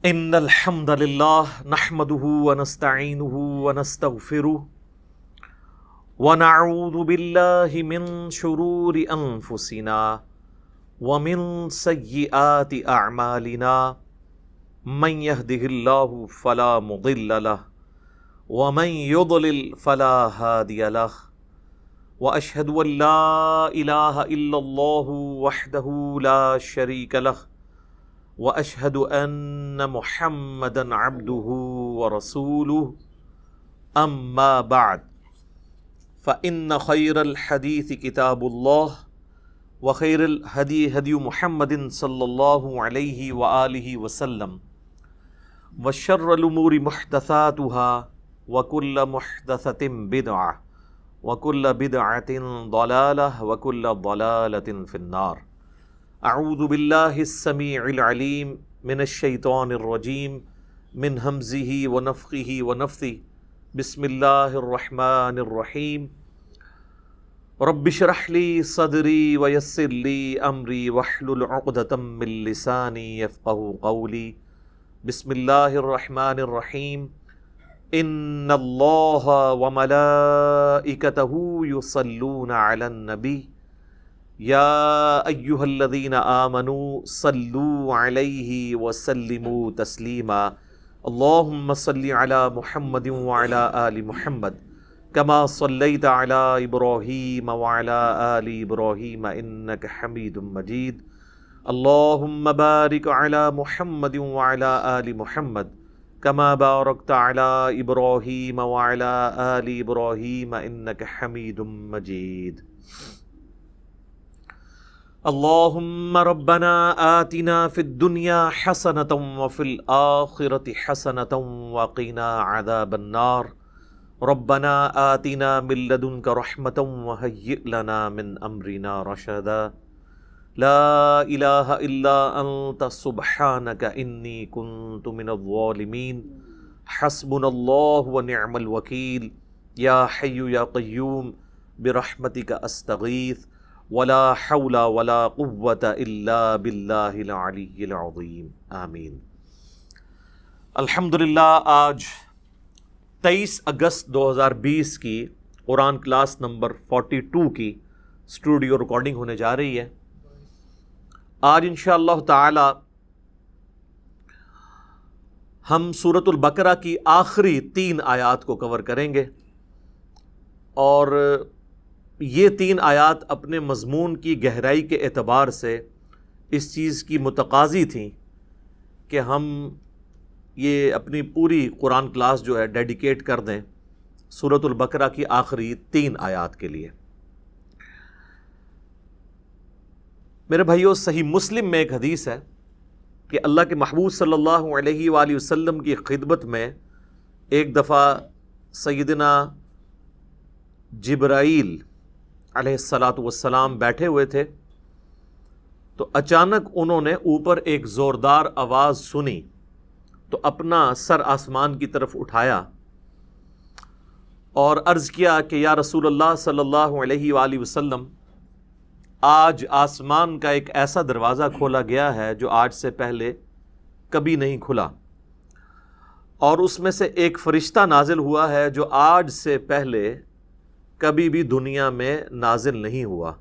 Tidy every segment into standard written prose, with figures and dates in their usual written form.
ان الحمد لله نحمده ونستعينه ونستغفره ونعوذ بالله من شرور انفسنا ومن سيئات اعمالنا من يهده الله فلا مضل له ومن يضلل فلا هادي له واشهد ان لا اله الا الله وحده لا شريك له واشهد ان محمدا عبده ورسوله اما بعد فان خير الحديث كتاب الله وخير الهدي هدي محمد صلى الله عليه واله وسلم وشر الامور محدثاتها وكل محدثة بدعة وكل بدعة ضلالة وكل ضلالة في النار. اعوذ باللہ السمیع العلیم من الشیطان الرجیم من ہمزہ ونفخہ ونفثہ بسم اللہ الرحمن الرحیم رب اشرح لی صدری ویسر لی امری واحلل عقدۃ من لسانی یفقہوا قولی. بسم اللہ الرحمن الرحیم ان اللہ وملائکتہ یصلون علی النبی یا ایہا الذین آمنوا صلوا علیہ وسلموا تسلیما. اللہم صلی علی محمد وعلی آل محمد کما صلیت علی ابراہیم وعلی آل ابراہیم انک حمید مجید. اللہم بارک علی محمد وعلی آل محمد کما بارکت علی ابراہیم وعلی آل ابراہیم انک حمید مجید. اللہم ربنا آتنا فی الدنیا حسنة وفی الآخرة حسنة وقنا عذاب النار. ربنا آتنا من لدنک رحمة وہیئ لنا من امرنا رشدا. لا الہ الا انت سبحانک انی کنت من الظالمین. حسبنا اللہ ونعم الوکیل. یا حی یا قیوم برحمتک استغیث ولا حول ولا قوة الا باللہ العلی العظیم. آمین. الحمدللہ آج 23 اگست 2020 کی قرآن کلاس نمبر 42 کی اسٹوڈیو ریکارڈنگ ہونے جا رہی ہے. آج انشاءاللہ تعالی ہم سورۃ البقرہ کی آخری 3 آیات کو کور کریں گے، اور یہ 3 آیات اپنے مضمون کی گہرائی کے اعتبار سے اس چیز کی متقاضی تھیں کہ ہم یہ اپنی پوری قرآن کلاس جو ہے ڈیڈیکیٹ کر دیں سورۃ البقرہ کی آخری 3 آیات کے لیے. میرے بھائیو، صحیح مسلم میں ایک حدیث ہے کہ اللہ کے محبوب صلی اللہ علیہ وآلہ وسلم کی خدمت میں ایک دفعہ سیدنا جبرائیل علیہ السلام بیٹھے ہوئے تھے، تو اچانک انہوں نے اوپر ایک زوردار آواز سنی تو اپنا سر آسمان کی طرف اٹھایا اور عرض کیا کہ یا رسول اللہ صلی اللہ علیہ وآلہ وسلم، آج آسمان کا ایک ایسا دروازہ کھولا گیا ہے جو آج سے پہلے کبھی نہیں کھلا، اور اس میں سے ایک فرشتہ نازل ہوا ہے جو آج سے پہلے کبھی بھی دنیا میں نازل نہیں ہوا.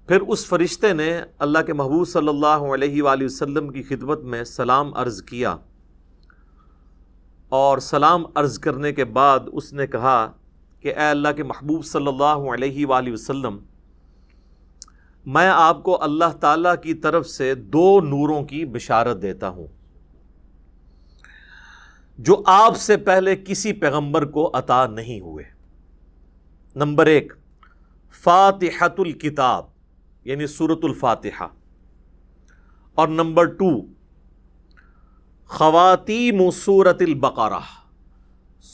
پھر اس فرشتے نے اللہ کے محبوب صلی اللہ علیہ وآلہ وسلم کی خدمت میں سلام عرض کیا، اور سلام عرض کرنے کے بعد اس نے کہا کہ اے اللہ کے محبوب صلی اللہ علیہ وآلہ وسلم، میں آپ کو اللہ تعالیٰ کی طرف سے 2 نوروں کی بشارت دیتا ہوں جو آپ سے پہلے کسی پیغمبر کو عطا نہیں ہوئے. نمبر 1 فاتحۃ الکتاب یعنی سورۃ الفاتحہ، اور نمبر 2 خواتیم سورۃ البقرہ،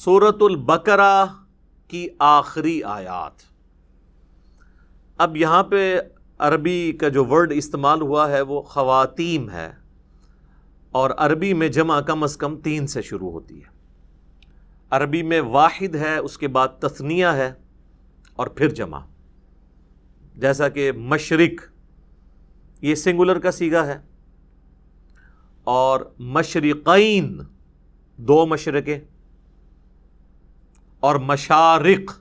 سورۃ البقرہ کی آخری آیات. اب یہاں پہ عربی کا جو ورڈ استعمال ہوا ہے وہ خواتیم ہے، اور عربی میں جمع کم از کم 3 سے شروع ہوتی ہے. عربی میں واحد ہے، اس کے بعد تثنیہ ہے اور پھر جمع. جیسا کہ مشرق یہ سنگولر کا صیغہ ہے، اور مشرقین 2 مشرقیں اور مشارق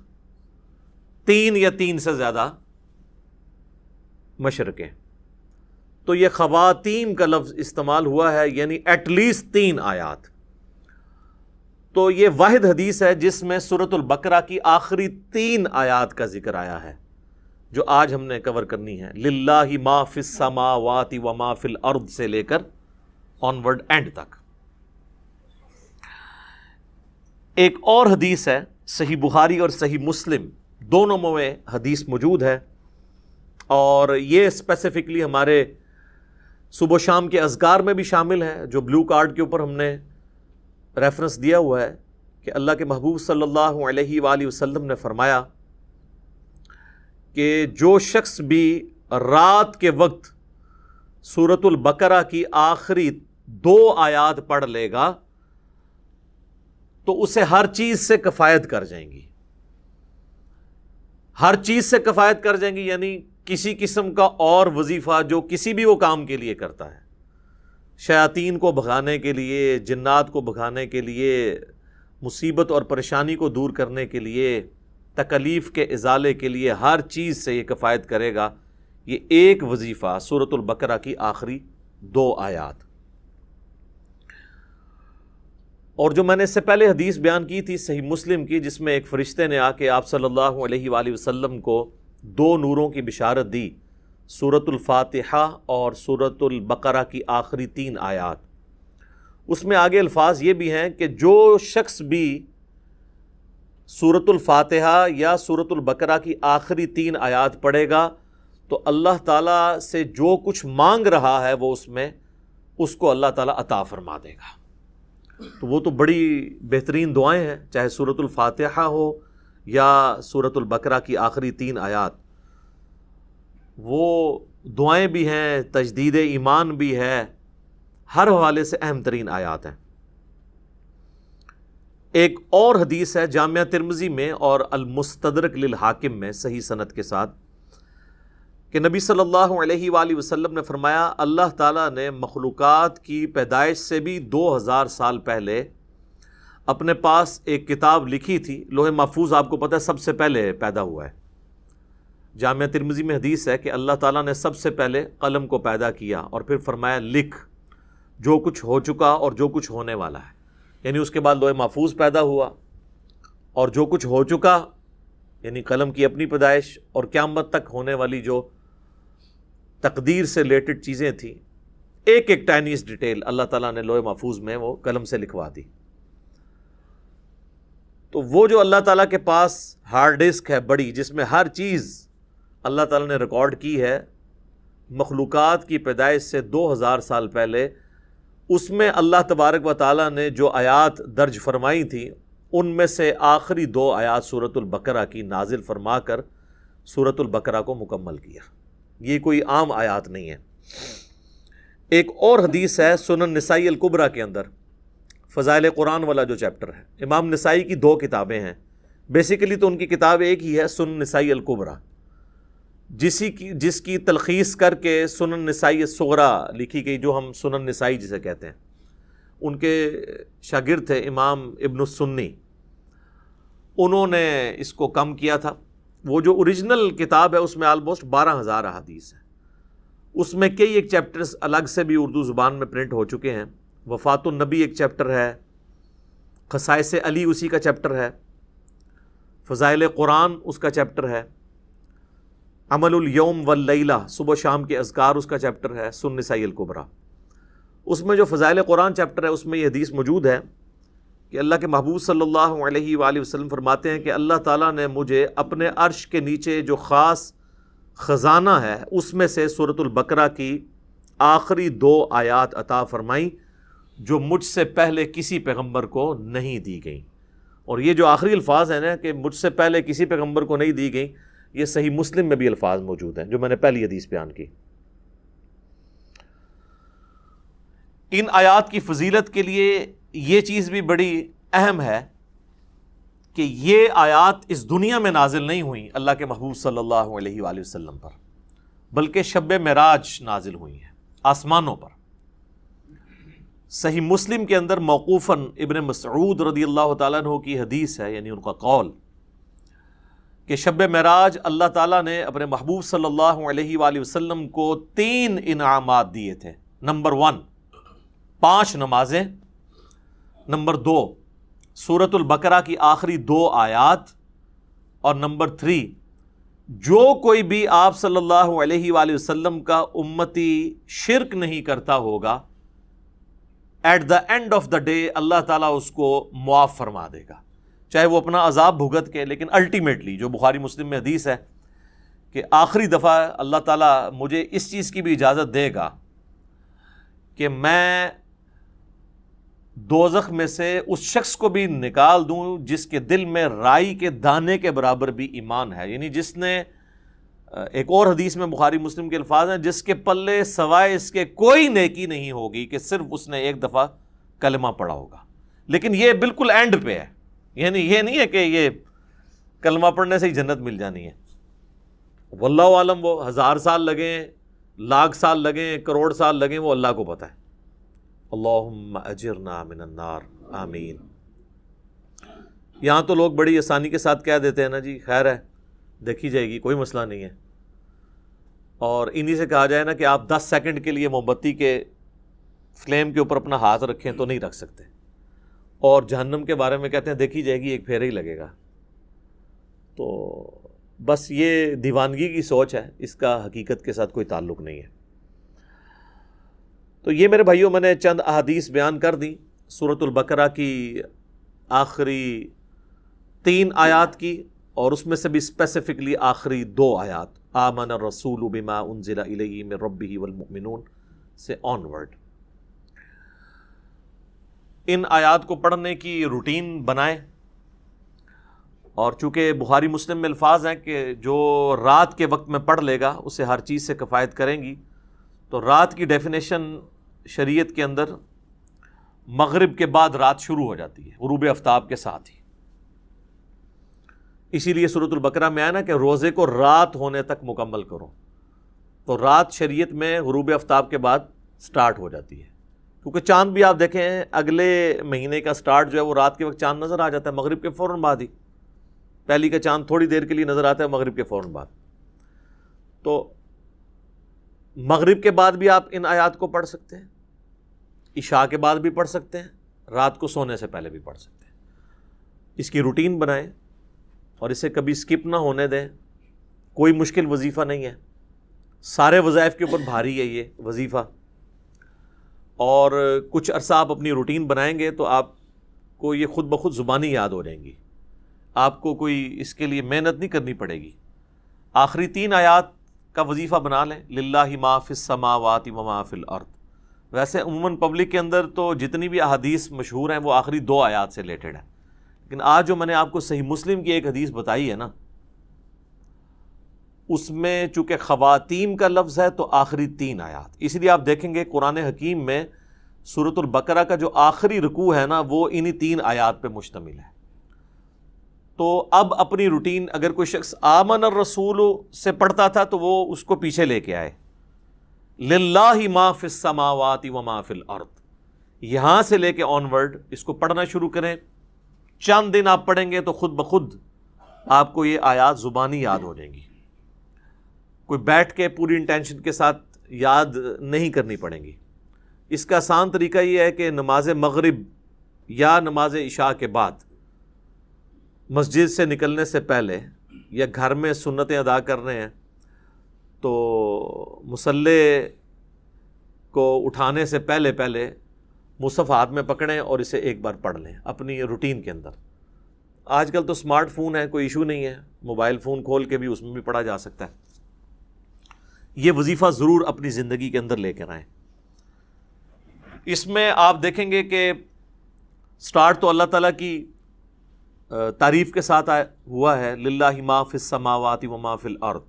3 یا 3 سے زیادہ مشرقیں. تو یہ خواتین کا لفظ استعمال ہوا ہے، یعنی ایٹ لیسٹ 3 آیات. تو یہ واحد حدیث ہے جس میں سورۃ البقرہ کی آخری 3 آیات کا ذکر آیا ہے، جو آج ہم نے کور کرنی ہے. للہ ما فی السماوات و ما فی الارض سے لے کر آنورڈ اینڈ تک. ایک اور حدیث ہے، صحیح بخاری اور صحیح مسلم دونوں میں حدیث موجود ہے، اور یہ اسپیسیفکلی ہمارے صبح و شام کے اذکار میں بھی شامل ہے، جو بلو کارڈ کے اوپر ہم نے ریفرنس دیا ہوا ہے کہ اللہ کے محبوب صلی اللہ علیہ وآلہ وسلم نے فرمایا کہ جو شخص بھی رات کے وقت سورۃ البقرہ کی آخری 2 آیات پڑھ لے گا تو اسے ہر چیز سے کفایت کر جائیں گی. ہر چیز سے کفایت کر جائیں گی یعنی کسی قسم کا اور وظیفہ جو کسی بھی وہ کام کے لیے کرتا ہے، شیاطین کو بھگانے کے لیے، جنات کو بھگانے کے لیے، مصیبت اور پریشانی کو دور کرنے کے لیے، تکلیف کے ازالے کے لیے، ہر چیز سے یہ کفایت کرے گا یہ ایک وظیفہ سورۃ البقرہ کی آخری 2 آیات. اور جو میں نے اس سے پہلے حدیث بیان کی تھی صحیح مسلم کی، جس میں ایک فرشتے نے آ کے آپ صلی اللہ علیہ وآلہ وسلم کو 2 نوروں کی بشارت دی، سورۃ الفاتحہ اور سورۃ البقرہ کی آخری 3 آیات. اس میں آگے الفاظ یہ بھی ہیں کہ جو شخص بھی سورۃ الفاتحہ یا سورۃ البقرہ کی آخری 3 آیات پڑھے گا تو اللہ تعالیٰ سے جو کچھ مانگ رہا ہے وہ اس کو اللہ تعالیٰ عطا فرما دے گا. تو وہ تو بڑی بہترین دعائیں ہیں، چاہے سورۃ الفاتحہ ہو یا سورۃ البقرہ کی آخری 3 آیات. وہ دعائیں بھی ہیں، تجدید ایمان بھی ہے، ہر حوالے سے اہم ترین آیات ہیں. ایک اور حدیث ہے جامعہ ترمذی میں اور المستدرک للحاکم میں صحیح سند کے ساتھ کہ نبی صلی اللہ علیہ وآلہ وسلم نے فرمایا اللہ تعالیٰ نے مخلوقات کی پیدائش سے بھی 2000 سال پہلے اپنے پاس ایک کتاب لکھی تھی. لوح محفوظ آپ کو پتہ ہے سب سے پہلے پیدا ہوا ہے. جامعہ ترمذی میں حدیث ہے کہ اللہ تعالیٰ نے سب سے پہلے قلم کو پیدا کیا اور پھر فرمایا لکھ جو کچھ ہو چکا اور جو کچھ ہونے والا ہے. یعنی اس کے بعد لوح محفوظ پیدا ہوا اور جو کچھ ہو چکا یعنی قلم کی اپنی پیدائش اور قیامت تک ہونے والی جو تقدیر سے ریلیٹڈ چیزیں تھیں، ایک ایک ٹائنیس ڈیٹیل اللہ تعالیٰ نے لوح محفوظ میں وہ قلم سے لکھوا دی. تو وہ جو اللہ تعالیٰ کے پاس ہارڈ ڈسک ہے بڑی، جس میں ہر چیز اللہ تعالیٰ نے ریکارڈ کی ہے مخلوقات کی پیدائش سے 2000 سال پہلے، اس میں اللہ تبارک و تعالیٰ نے جو آیات درج فرمائی تھیں ان میں سے آخری 2 آیات سورۃ البقرہ کی نازل فرما کر سورۃ البقرہ کو مکمل کیا. یہ کوئی عام آیات نہیں ہے. ایک اور حدیث ہے سنن نسائی الکبریٰ کے اندر، فضائل قرآن والا جو چیپٹر ہے. امام نسائی کی 2 کتابیں ہیں، بیسیکلی تو ان کی کتاب ایک ہی ہے سنن نسائی الکبریٰ، جس کی تلخیص کر کے سنن نسائی الصغریٰ لکھی گئی، جو ہم سنن نسائی جسے کہتے ہیں. ان کے شاگرد تھے امام ابن السنی، انہوں نے اس کو کم کیا تھا. وہ جو اوریجنل کتاب ہے اس میں آلموسٹ 12,000 احادیث ہیں. اس میں کئی ایک چیپٹرز الگ سے بھی اردو زبان میں پرنٹ ہو چکے ہیں. وفات النبی ایک چیپٹر ہے، خصائص علی اسی کا چیپٹر ہے، فضائل قرآن اس کا چیپٹر ہے، عمل الیوم واللیلہ صبح شام کے اذکار اس کا چیپٹر ہے سنن نسائی الکبریٰ. اس میں جو فضائل قرآن چیپٹر ہے اس میں یہ حدیث موجود ہے کہ اللہ کے محبوب صلی اللہ علیہ وآلہ وسلم فرماتے ہیں کہ اللہ تعالیٰ نے مجھے اپنے عرش کے نیچے جو خاص خزانہ ہے اس میں سے سورۃ البقرہ کی آخری 2 آیات عطا فرمائیں جو مجھ سے پہلے کسی پیغمبر کو نہیں دی گئیں. اور یہ جو آخری الفاظ ہیں نا کہ مجھ سے پہلے کسی پیغمبر کو نہیں دی گئیں، یہ صحیح مسلم میں بھی الفاظ موجود ہیں جو میں نے پہلی حدیث بیان کی. ان آیات کی فضیلت کے لیے یہ چیز بھی بڑی اہم ہے کہ یہ آیات اس دنیا میں نازل نہیں ہوئیں اللہ کے محبوب صلی اللہ علیہ وآلہ وسلم پر، بلکہ شب معراج نازل ہوئی ہیں آسمانوں پر. صحیح مسلم کے اندر موقوفاً ابن مسعود رضی اللہ تعالیٰ عنہ کی حدیث ہے، یعنی ان کا قول، کہ شب معراج اللہ تعالیٰ نے اپنے محبوب صلی اللہ علیہ وآلہ وسلم کو 3 انعامات دیے تھے۔ نمبر 1 5 نمازیں، نمبر 2 سورۃ البقرہ کی آخری 2 آیات، اور نمبر 3 جو کوئی بھی آپ صلی اللہ علیہ وآلہ وسلم کا امتی شرک نہیں کرتا ہوگا، at the end of the day اللہ تعالیٰ اس کو معاف فرما دے گا، چاہے وہ اپنا عذاب بھگت کے، لیکن الٹیمیٹلی جو بخاری مسلم میں حدیث ہے کہ آخری دفعہ اللہ تعالیٰ مجھے اس چیز کی بھی اجازت دے گا کہ میں دوزخ میں سے اس شخص کو بھی نکال دوں جس کے دل میں رائی کے دانے کے برابر بھی ایمان ہے، یعنی جس نے، ایک اور حدیث میں بخاری مسلم کے الفاظ ہیں، جس کے پلے سوائے اس کے کوئی نیکی نہیں ہوگی کہ صرف اس نے ایک دفعہ کلمہ پڑھا ہوگا۔ لیکن یہ بالکل اینڈ پہ ہے، یعنی یہ نہیں ہے کہ یہ کلمہ پڑھنے سے ہی جنت مل جانی ہے۔ واللہ عالم، وہ 1000 سال لگیں، لاکھ سال لگیں، کروڑ سال لگیں، وہ اللہ کو پتہ ہے۔ اللہم اجرنا من النار، آمین۔ یہاں تو لوگ بڑی آسانی کے ساتھ کہہ دیتے ہیں نا جی خیر ہے، دیکھی جائے گی، کوئی مسئلہ نہیں ہے، اور انہی سے کہا جائے نا کہ آپ 10 سیکنڈ کے لیے موم بتی کے فلیم کے اوپر اپنا ہاتھ رکھیں تو نہیں رکھ سکتے، اور جہنم کے بارے میں کہتے ہیں دیکھی جائے گی، ایک پھیرا ہی لگے گا۔ تو بس یہ دیوانگی کی سوچ ہے، اس کا حقیقت کے ساتھ کوئی تعلق نہیں ہے۔ تو یہ میرے بھائیوں، میں نے چند احادیث بیان کر دیں سورۃ البقرہ کی آخری 3 آیات کی، اور اس میں سے بھی اسپیسیفکلی آخری 2 آیات، آمن الرسول بما انزل الیہ من ربہ والمؤمنون سے آنورڈ۔ ان آیات کو پڑھنے کی روٹین بنائیں، اور چونکہ بخاری مسلم میں الفاظ ہیں کہ جو رات کے وقت میں پڑھ لے گا اسے ہر چیز سے کفایت کریں گی، تو رات کی ڈیفینیشن شریعت کے اندر مغرب کے بعد رات شروع ہو جاتی ہے، غروب آفتاب کے ساتھ ہی۔ اسی لیے سورۃ البقرہ میں آیا نا کہ روزے کو رات ہونے تک مکمل کرو، تو رات شریعت میں غروب آفتاب کے بعد سٹارٹ ہو جاتی ہے، کیونکہ چاند بھی آپ دیکھیں اگلے مہینے کا سٹارٹ جو ہے وہ رات کے وقت چاند نظر آ جاتا ہے، مغرب کے فوراً بعد ہی۔ پہلی کا چاند تھوڑی دیر کے لیے نظر آتا ہے مغرب کے فوراً بعد، تو مغرب کے بعد بھی آپ ان آیات کو پڑھ سکتے ہیں، عشاء کے بعد بھی پڑھ سکتے ہیں، رات کو سونے سے پہلے بھی پڑھ سکتے ہیں۔ اس کی روٹین بنائیں اور اسے کبھی سکپ نہ ہونے دیں۔ کوئی مشکل وظیفہ نہیں ہے، سارے وظائف کے اوپر بھاری ہے یہ وظیفہ، اور کچھ عرصہ آپ اپنی روٹین بنائیں گے تو آپ کو یہ خود بخود زبانی یاد ہو جائیں گی، آپ کو کوئی اس کے لیے محنت نہیں کرنی پڑے گی۔ آخری 3 آیات کا وظیفہ بنا لیں، للہ ما فی السماوات و ما فی الارض۔ ویسے عموماً پبلک کے اندر تو جتنی بھی احادیث مشہور ہیں وہ آخری 2 آیات سے ریلیٹڈ ہیں، لیکن آج جو میں نے آپ کو صحیح مسلم کی ایک حدیث بتائی ہے نا، اس میں چونکہ خواتین کا لفظ ہے تو آخری 3 آیات، اس لیے آپ دیکھیں گے قرآن حکیم میں سورۃ البقرہ کا جو آخری رکوع ہے نا وہ انہی 3 آیات پہ مشتمل ہے۔ تو اب اپنی روٹین، اگر کوئی شخص آمن الرسول سے پڑھتا تھا تو وہ اس کو پیچھے لے کے آئے، للہ ما فی السماوات و ما فی الارض، یہاں سے لے کے آنورڈ اس کو پڑھنا شروع کریں۔ چند دن آپ پڑھیں گے تو خود بخود آپ کو یہ آیات زبانی یاد ہو جائیں گی، کوئی بیٹھ کے پوری انٹینشن کے ساتھ یاد نہیں کرنی پڑیں گی۔ اس کا آسان طریقہ یہ ہے کہ نماز مغرب یا نماز عشاء کے بعد مسجد سے نکلنے سے پہلے یا گھر میں سنتیں ادا کر رہے ہیں تو مصلی کو اٹھانے سے پہلے مصحف ہاتھ میں پکڑیں اور اسے ایک بار پڑھ لیں اپنی روٹین کے اندر۔ آج کل تو اسمارٹ فون ہے، کوئی ایشو نہیں ہے، موبائل فون کھول کے بھی اس میں بھی پڑھا جا سکتا ہے۔ یہ وظیفہ ضرور اپنی زندگی کے اندر لے کر آئیں۔ اس میں آپ دیکھیں گے کہ سٹارٹ تو اللہ تعالیٰ کی تعریف کے ساتھ ہوا ہے، للہ ما فی السماوات و ما فی الارض۔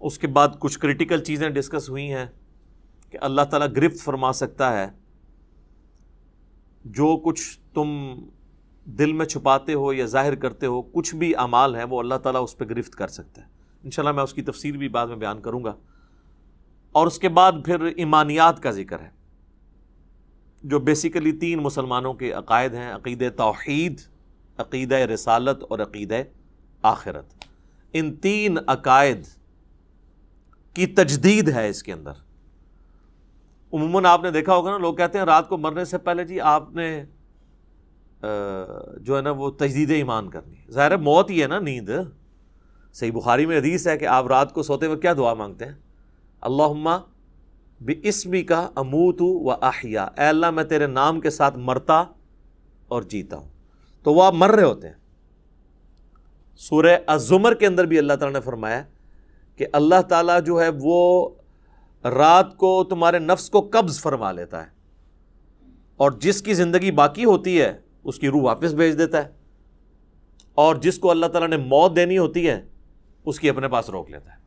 اس کے بعد کچھ کریٹیکل چیزیں ڈسکس ہوئی ہیں کہ اللہ تعالیٰ گرفت فرما سکتا ہے، جو کچھ تم دل میں چھپاتے ہو یا ظاہر کرتے ہو، کچھ بھی اعمال ہیں وہ اللہ تعالیٰ اس پہ گرفت کر سکتا ہے۔ انشاءاللہ میں اس کی تفسیر بھی بعد میں بیان کروں گا۔ اور اس کے بعد پھر ایمانیات کا ذکر ہے جو بیسیکلی 3 مسلمانوں کے عقائد ہیں، عقیدہ توحید، عقیدہ رسالت اور عقیدہ آخرت. ان 3 عقائد کی تجدید ہے اس کے اندر. عموماً آپ نے دیکھا ہوگا نا، لوگ کہتے ہیں رات کو مرنے سے پہلے جی آپ نے جو ہے نا وہ تجدید ایمان کرنی ہے. ظاہر ہے موت ہی ہے نا، نیند. صحیح بخاری میں حدیث ہے کہ آپ رات کو سوتے وقت کیا دعا مانگتے ہیں؟ اللہم بِاسْمِکَ اموت و احیا، اے اللہ میں تیرے نام کے ساتھ مرتا اور جیتا ہوں. تو وہ آپ مر رہے ہوتے ہیں. سورہ الزمر کے اندر بھی اللہ تعالیٰ نے فرمایا کہ اللہ تعالیٰ جو ہے وہ رات کو تمہارے نفس کو قبض فرما لیتا ہے، اور جس کی زندگی باقی ہوتی ہے اس کی روح واپس بھیج دیتا ہے، اور جس کو اللہ تعالیٰ نے موت دینی ہوتی ہے اس کی اپنے پاس روک لیتا ہے.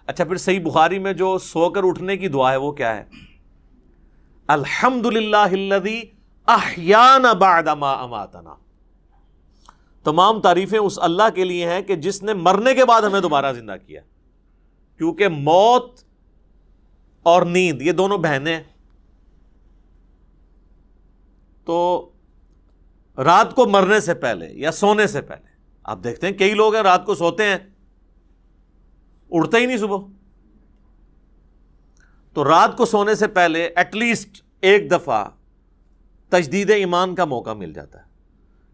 اچھا، پھر صحیح بخاری میں جو سو کر اٹھنے کی دعا ہے وہ کیا ہے؟ الحمدللہ الذی احیانا بعد ما اماتنا. تمام تعریفیں اس اللہ کے لیے ہیں کہ جس نے مرنے کے بعد ہمیں دوبارہ زندہ کیا. کیونکہ موت اور نیند یہ دونوں بہنیں ہیں. تو رات کو مرنے سے پہلے یا سونے سے پہلے آپ دیکھتے ہیں کئی لوگ ہیں رات کو سوتے ہیں اڑتے ہی نہیں صبح. تو رات کو سونے سے پہلے ایٹ لیسٹ ایک دفعہ تجدید ایمان کا موقع مل جاتا ہے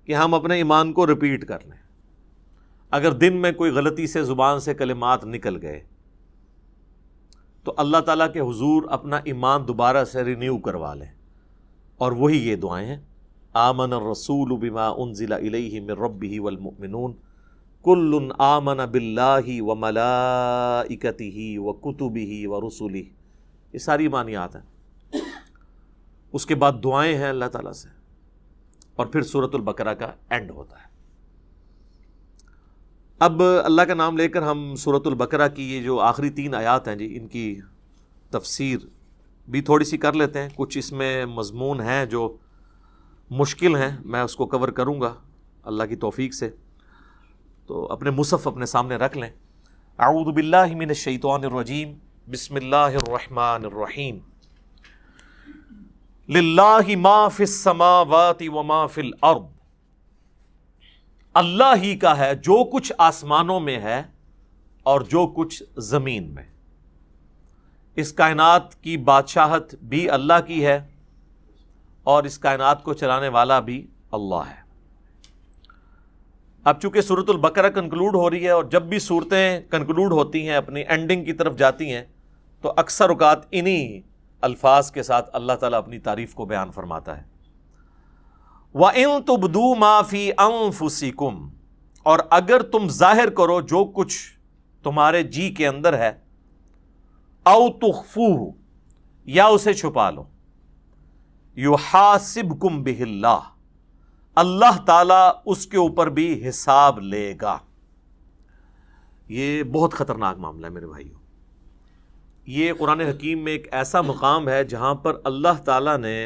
کہ ہم اپنے ایمان کو ریپیٹ کر لیں. اگر دن میں کوئی غلطی سے زبان سے کلمات نکل گئے تو اللہ تعالیٰ کے حضور اپنا ایمان دوبارہ سے رینیو کروا لیں. اور وہی یہ دعائیں ہیں: آمن الرسول بما انزل الیہ من ربہ والمؤمنون کل آمن باللہ وملائکتہ وکتبہ ورسلہ. یہ ساری ایمانیات ہیں. اس کے بعد دعائیں ہیں اللہ تعالیٰ سے، اور پھر سورۃ البقرہ کا اینڈ ہوتا ہے. اب اللہ کا نام لے کر ہم سورۃ البقرہ کی یہ جو آخری 3 آیات ہیں جی، ان کی تفسیر بھی تھوڑی سی کر لیتے ہیں. کچھ اس میں مضمون ہیں جو مشکل ہیں، میں اس کو کور کروں گا اللہ کی توفیق سے. تو اپنے مصحف اپنے سامنے رکھ لیں. اعوذ باللہ من الشیطان الرجیم، بسم اللہ الرحمن الرحیم. للہ ما فی السماوات وما فی الارض. اللہ ہی کا ہے جو کچھ آسمانوں میں ہے اور جو کچھ زمین میں. اس کائنات کی بادشاہت بھی اللہ کی ہے اور اس کائنات کو چلانے والا بھی اللہ ہے. اب چونکہ سورۃ البقرہ کنکلوڈ ہو رہی ہے، اور جب بھی صورتیں کنکلوڈ ہوتی ہیں اپنی اینڈنگ کی طرف جاتی ہیں تو اکثر اوقات انہی الفاظ کے ساتھ اللہ تعالیٰ اپنی تعریف کو بیان فرماتا ہے. وَإِن تُبْدُوا مَا فِي أَنفُسِكُمْ، اور اگر تم ظاہر کرو جو کچھ تمہارے جی کے اندر ہے، أَوْ تُخْفُوهُ، یا اسے چھپا لو، يُحَاسِبْكُمْ بِهِ اللَّهُ، اللہ تعالیٰ اس کے اوپر بھی حساب لے گا. یہ بہت خطرناک معاملہ ہے میرے بھائیوں. یہ قرآن حکیم میں ایک ایسا مقام ہے جہاں پر اللہ تعالیٰ نے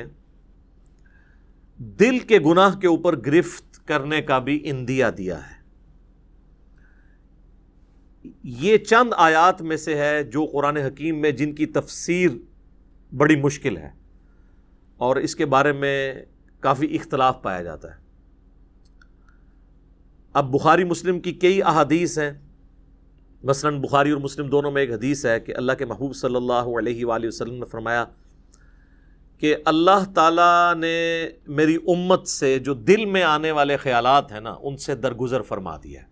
دل کے گناہ کے اوپر گرفت کرنے کا بھی اندیہ دیا ہے. یہ چند آیات میں سے ہے جو قرآن حکیم میں جن کی تفسیر بڑی مشکل ہے اور اس کے بارے میں کافی اختلاف پایا جاتا ہے. اب بخاری مسلم کی کئی احادیث ہیں. مثلا بخاری اور مسلم دونوں میں ایک حدیث ہے کہ اللہ کے محبوب صلی اللہ علیہ وآلہ وسلم نے فرمایا کہ اللہ تعالیٰ نے میری امت سے جو دل میں آنے والے خیالات ہیں نا ان سے درگزر فرما دیا ہے،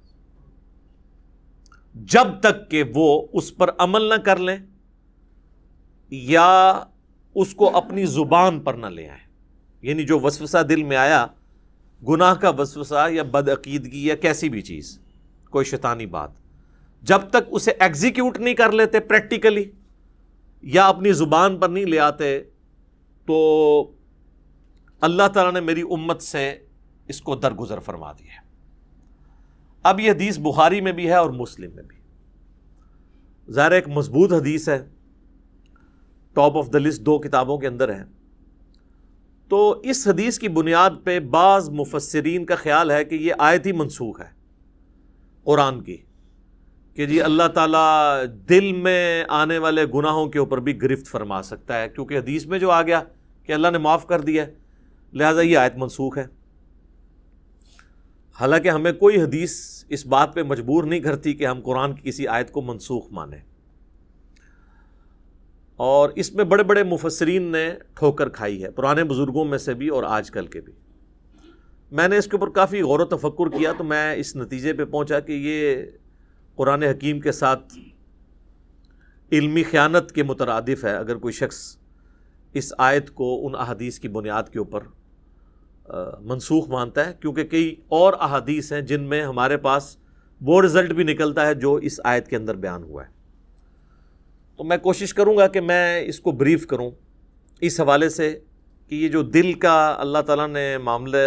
جب تک کہ وہ اس پر عمل نہ کر لیں یا اس کو اپنی زبان پر نہ لے آئیں. یعنی جو وسوسہ دل میں آیا، گناہ کا وسوسہ یا بدعقیدگی یا کیسی بھی چیز، کوئی شیطانی بات، جب تک اسے ایگزیکیوٹ نہیں کر لیتے پریکٹیکلی یا اپنی زبان پر نہیں لے آتے، تو اللہ تعالیٰ نے میری امت سے اس کو درگزر فرما دیا ہے. اب یہ حدیث بخاری میں بھی ہے اور مسلم میں بھی. ظاہر ایک مضبوط حدیث ہے، ٹاپ آف دا لسٹ 2 کتابوں کے اندر ہے. تو اس حدیث کی بنیاد پہ بعض مفسرین کا خیال ہے کہ یہ آیت ہی منسوخ ہے قرآن کی، کہ جی اللہ تعالیٰ دل میں آنے والے گناہوں کے اوپر بھی گرفت فرما سکتا ہے، کیونکہ حدیث میں جو آ گیا کہ اللہ نے معاف کر دیا ہے لہٰذا یہ آیت منسوخ ہے، حالانکہ ہمیں کوئی حدیث اس بات پہ مجبور نہیں کرتی کہ ہم قرآن کی کسی آیت کو منسوخ مانیں، اور اس میں بڑے بڑے مفسرین نے ٹھوکر کھائی ہے، پرانے بزرگوں میں سے بھی اور آج کل کے بھی۔ میں نے اس کے اوپر کافی غور و تفکر کیا تو میں اس نتیجے پہ پہنچا کہ یہ قرآن حکیم کے ساتھ علمی خیانت کے مترادف ہے اگر کوئی شخص اس آیت کو ان احادیث کی بنیاد کے اوپر منسوخ مانتا ہے، کیونکہ کئی اور احادیث ہیں جن میں ہمارے پاس وہ رزلٹ بھی نکلتا ہے جو اس آیت کے اندر بیان ہوا ہے۔ تو میں کوشش کروں گا کہ میں اس کو بریف کروں اس حوالے سے کہ یہ جو دل کا اللہ تعالیٰ نے معاملہ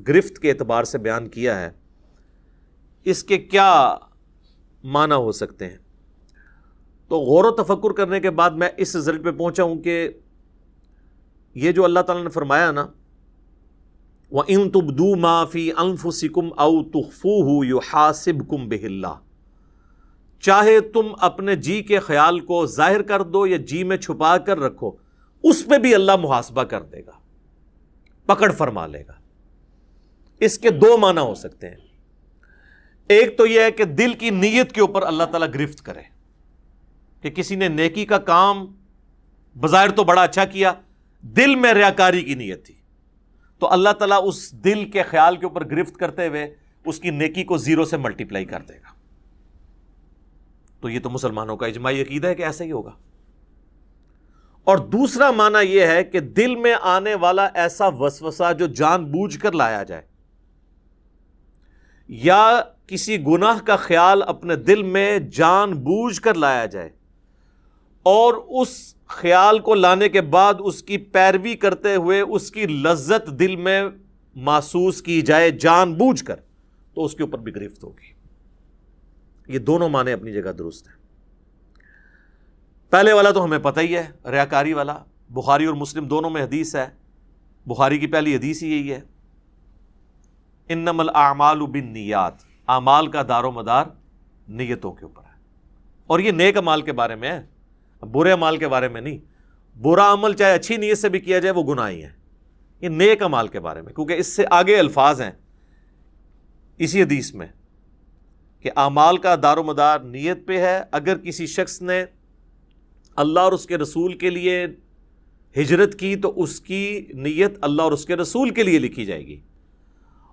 گرفت کے اعتبار سے بیان کیا ہے اس کے کیا معنی ہو سکتے ہیں۔ تو غور و تفکر کرنے کے بعد میں اس رزلٹ پہ پہنچا ہوں کہ یہ جو اللہ تعالیٰ نے فرمایا نا وَإِن تُبْدُوا مَا فِي أَنفُسِكُمْ أَوْ تُخْفُوهُ يُحَاسِبْكُمْ بِهِ اللَّهُ، چاہے تم اپنے جی کے خیال کو ظاہر کر دو یا جی میں چھپا کر رکھو، اس پہ بھی اللہ محاسبہ کر دے گا، پکڑ فرما لے گا۔ اس کے دو معنی ہو سکتے ہیں، ایک تو یہ ہے کہ دل کی نیت کے اوپر اللہ تعالیٰ گرفت کرے کہ کسی نے نیکی کا کام بظاہر تو بڑا اچھا کیا، دل میں ریاکاری کی نیت تھی، تو اللہ تعالیٰ اس دل کے خیال کے اوپر گرفت کرتے ہوئے اس کی نیکی کو زیرو سے ملٹیپلائی کر دے گا۔ تو یہ تو مسلمانوں کا اجماعی عقیدہ ہے کہ ایسا ہی ہوگا۔ اور دوسرا معنی یہ ہے کہ دل میں آنے والا ایسا وسوسہ جو جان بوجھ کر لایا جائے یا کسی گناہ کا خیال اپنے دل میں جان بوجھ کر لایا جائے اور اس خیال کو لانے کے بعد اس کی پیروی کرتے ہوئے اس کی لذت دل میں محسوس کی جائے جان بوجھ کر، تو اس کے اوپر بھی گرفت ہوگی۔ یہ دونوں معنی اپنی جگہ درست ہیں۔ پہلے والا تو ہمیں پتہ ہی ہے، ریاکاری والا، بخاری اور مسلم دونوں میں حدیث ہے، بخاری کی پہلی حدیث ہی یہی ہے، انما الاعمال بالنیات، اعمال کا دار و مدار نیتوں کے اوپر ہے، اور یہ نیک اعمال کے بارے میں ہے، برے اعمال کے بارے میں نہیں۔ برا عمل چاہے اچھی نیت سے بھی کیا جائے وہ گناہ ہی ہے، یہ نیک اعمال کے بارے میں، کیونکہ اس سے آگے الفاظ ہیں اسی حدیث میں کہ اعمال کا دار و مدار نیت پہ ہے۔ اگر کسی شخص نے اللہ اور اس کے رسول کے لیے ہجرت کی تو اس کی نیت اللہ اور اس کے رسول کے لیے لکھی جائے گی،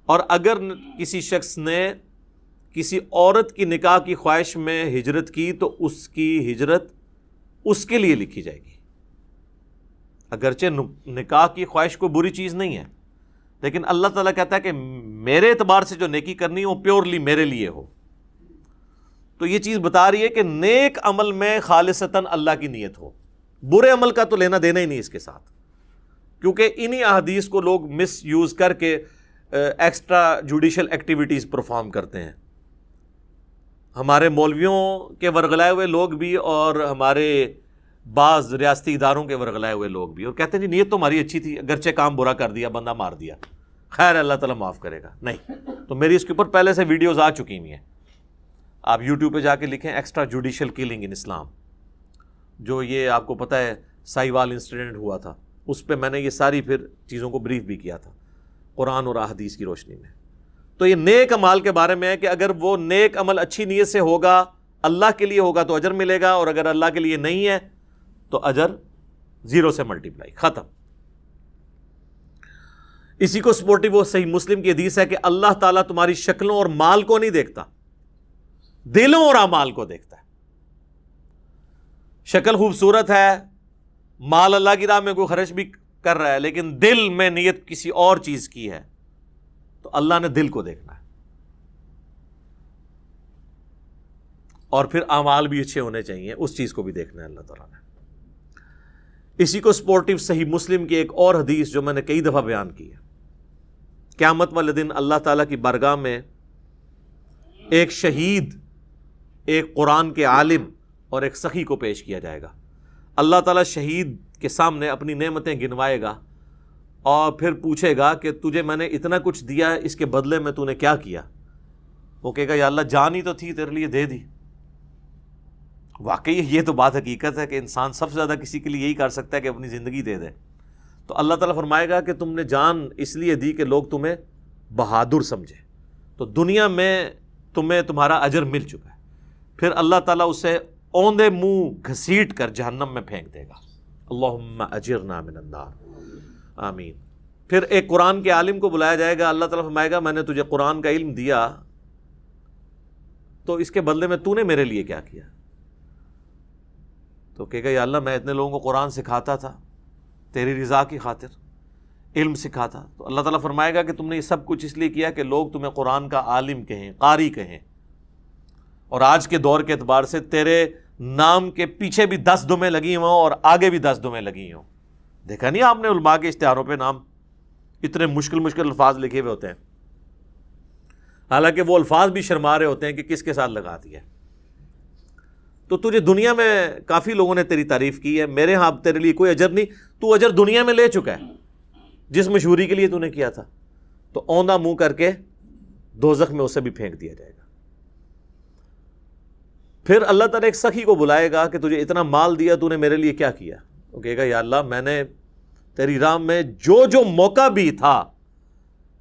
اور اگر کسی شخص نے کسی عورت کی نکاح کی خواہش میں ہجرت کی تو اس کی ہجرت اس کے لیے لکھی جائے گی۔ اگرچہ نکاح کی خواہش کوئی بری چیز نہیں ہے، لیکن اللہ تعالیٰ کہتا ہے کہ میرے اعتبار سے جو نیکی کرنی ہو پیورلی میرے لیے ہو۔ تو یہ چیز بتا رہی ہے کہ نیک عمل میں خالصتاً اللہ کی نیت ہو، برے عمل کا تو لینا دینا ہی نہیں اس کے ساتھ، کیونکہ انہی احادیث کو لوگ مس یوز کر کے ایکسٹرا جوڈیشل ایکٹیویٹیز پرفارم کرتے ہیں۔ ہمارے مولویوں کے ورغلائے ہوئے لوگ بھی اور ہمارے بعض ریاستی اداروں کے ورغلائے ہوئے لوگ بھی، اور کہتے ہیں جی نیت تو ہماری اچھی تھی، اگرچہ کام برا کر دیا، بندہ مار دیا، خیر اللہ تعالیٰ معاف کرے گا۔ نہیں، تو میری اس کے اوپر پہلے سے ویڈیوز آ چکی ہوئی ہیں، آپ یوٹیوب پہ جا کے لکھیں ایکسٹرا جوڈیشل کلنگ ان اسلام، جو یہ آپ کو پتہ ہے سائیوال انسیڈنٹ ہوا تھا، اس پہ میں نے یہ ساری پھر چیزوں کو بریف بھی کیا تھا قرآن اور احادیث کی روشنی میں۔ تو یہ نیک عمال کے بارے میں ہے کہ اگر وہ نیک عمل اچھی نیت سے ہوگا، اللہ کے لیے ہوگا تو اجر ملے گا، اور اگر اللہ کے لیے نہیں ہے تو اجر زیرو سے ملٹیپلائی، ختم۔ اسی کو سپورٹو وہ صحیح مسلم کی حدیث ہے کہ اللہ تعالیٰ تمہاری شکلوں اور مال کو نہیں دیکھتا، دلوں اور اعمال کو دیکھتا ہے۔ شکل خوبصورت ہے، مال اللہ کی راہ میں کوئی خرچ بھی کر رہا ہے، لیکن دل میں نیت کسی اور چیز کی ہے تو اللہ نے دل کو دیکھنا ہے، اور پھر اعمال بھی اچھے ہونے چاہیے، اس چیز کو بھی دیکھنا ہے اللہ تعالیٰ نے۔ اسی کو سپورٹو صحیح مسلم کی ایک اور حدیث جو میں نے کئی دفعہ بیان کی ہے، قیامت والے دن اللہ تعالیٰ کی بارگاہ میں ایک شہید، ایک قرآن کے عالم اور ایک سخی کو پیش کیا جائے گا۔ اللہ تعالیٰ شہید کے سامنے اپنی نعمتیں گنوائے گا اور پھر پوچھے گا کہ تجھے میں نے اتنا کچھ دیا، اس کے بدلے میں تو نے کیا کیا؟ وہ کہے گا یا اللہ جان ہی تو تھی تیرے لیے دے دی۔ واقعی یہ تو بات حقیقت ہے کہ انسان سب سے زیادہ کسی کے لیے یہی کر سکتا ہے کہ اپنی زندگی دے دے۔ تو اللہ تعالیٰ فرمائے گا کہ تم نے جان اس لیے دی کہ لوگ تمہیں بہادر سمجھے، تو دنیا میں تمہیں تمہارا اجر مل چکا ہے، پھر اللہ تعالیٰ اسے اوندے منہ گھسیٹ کر جہنم میں پھینک دے گا۔ اللہم اجرنا من النار، آمین۔ پھر ایک قرآن کے عالم کو بلایا جائے گا، اللہ تعالیٰ فرمائے گا میں نے تجھے قرآن کا علم دیا تو اس کے بدلے میں تو نے میرے لیے کیا کیا؟ تو کہے گا یا اللہ میں اتنے لوگوں کو قرآن سکھاتا تھا تیری رضا کی خاطر، علم سکھاتا۔ تو اللہ تعالیٰ فرمائے گا کہ تم نے یہ سب کچھ اس لیے کیا کہ لوگ تمہیں قرآن کا عالم کہیں، قاری کہیں، اور آج کے دور کے اعتبار سے تیرے نام کے پیچھے بھی 10 دمیں لگی ہوں اور آگے بھی 10 دمیں لگی ہوں۔ دیکھا نہیں آپ نے علماء کے اشتہاروں پہ نام اتنے مشکل الفاظ لکھے ہوئے ہوتے ہیں، حالانکہ وہ الفاظ بھی شرما رہے ہوتے ہیں کہ کس کے ساتھ لگا دیا۔ تو تجھے دنیا میں کافی لوگوں نے تیری تعریف کی ہے، میرے ہاں تیرے لیے کوئی اجر نہیں، تو اجر دنیا میں لے چکا ہے جس مشہوری کے لیے تو نے کیا تھا، تو اوندا منہ کر کے دوزخ میں اسے بھی پھینک دیا جائے گا۔ پھر اللہ تعالیٰ ایک سخی کو بلائے گا کہ تجھے اتنا مال دیا، تو نے میرے لیے کیا کیا؟ وہ کہے گا یا اللہ میں نے تیری راہ میں جو جو موقع بھی تھا،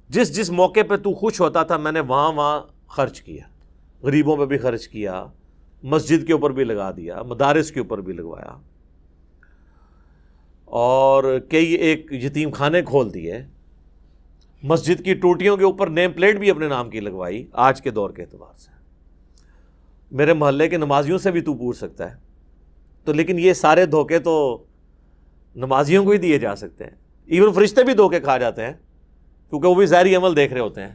جس جس موقع پہ تو خوش ہوتا تھا میں نے وہاں وہاں خرچ کیا، غریبوں پہ بھی خرچ کیا، مسجد کے اوپر بھی لگا دیا، مدارس کے اوپر بھی لگوایا، اور کئی ایک یتیم خانے کھول دیے، مسجد کی ٹوٹیوں کے اوپر نیم پلیٹ بھی اپنے نام کی لگوائی۔ آج کے دور کے اعتبار سے میرے محلے کے نمازیوں سے بھی تو پوچھ سکتا ہے، تو لیکن یہ سارے دھوکے تو نمازیوں کو ہی دیے جا سکتے ہیں، ایون فرشتے بھی دھوکے کھا جاتے ہیں کیونکہ وہ بھی ظاہری عمل دیکھ رہے ہوتے ہیں۔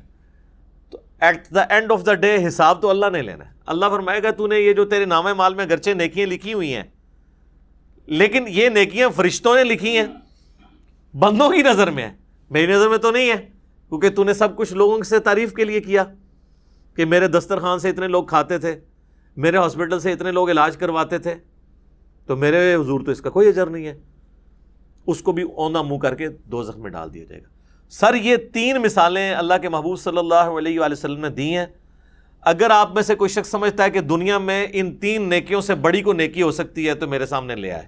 تو at the end of the day حساب تو اللہ نے لینا ہے۔ اللہ فرمائے گا تو نے یہ جو تیرے نامہ مال میں گرچہ نیکیاں لکھی ہوئی ہیں، لیکن یہ نیکیاں فرشتوں نے لکھی ہیں، بندوں کی نظر میں ہے، میری نظر میں تو نہیں ہے، کیونکہ تو نے سب کچھ لوگوں سے تعریف کے لیے کیا کہ میرے دسترخوان سے اتنے لوگ کھاتے تھے، میرے ہاسپٹل سے اتنے لوگ علاج کرواتے تھے، تو میرے حضور تو اس کا کوئی اجر نہیں ہے۔ اس کو بھی اوندا منہ کر کے دوزخ میں ڈال دیا جائے گا۔ سر یہ 3 مثالیں اللہ کے محبوب صلی اللہ علیہ وآلہ وسلم نے دی ہیں۔ اگر آپ میں سے کوئی شخص سمجھتا ہے کہ دنیا میں ان 3 نیکیوں سے بڑی کوئی نیکی ہو سکتی ہے تو میرے سامنے لے آئے۔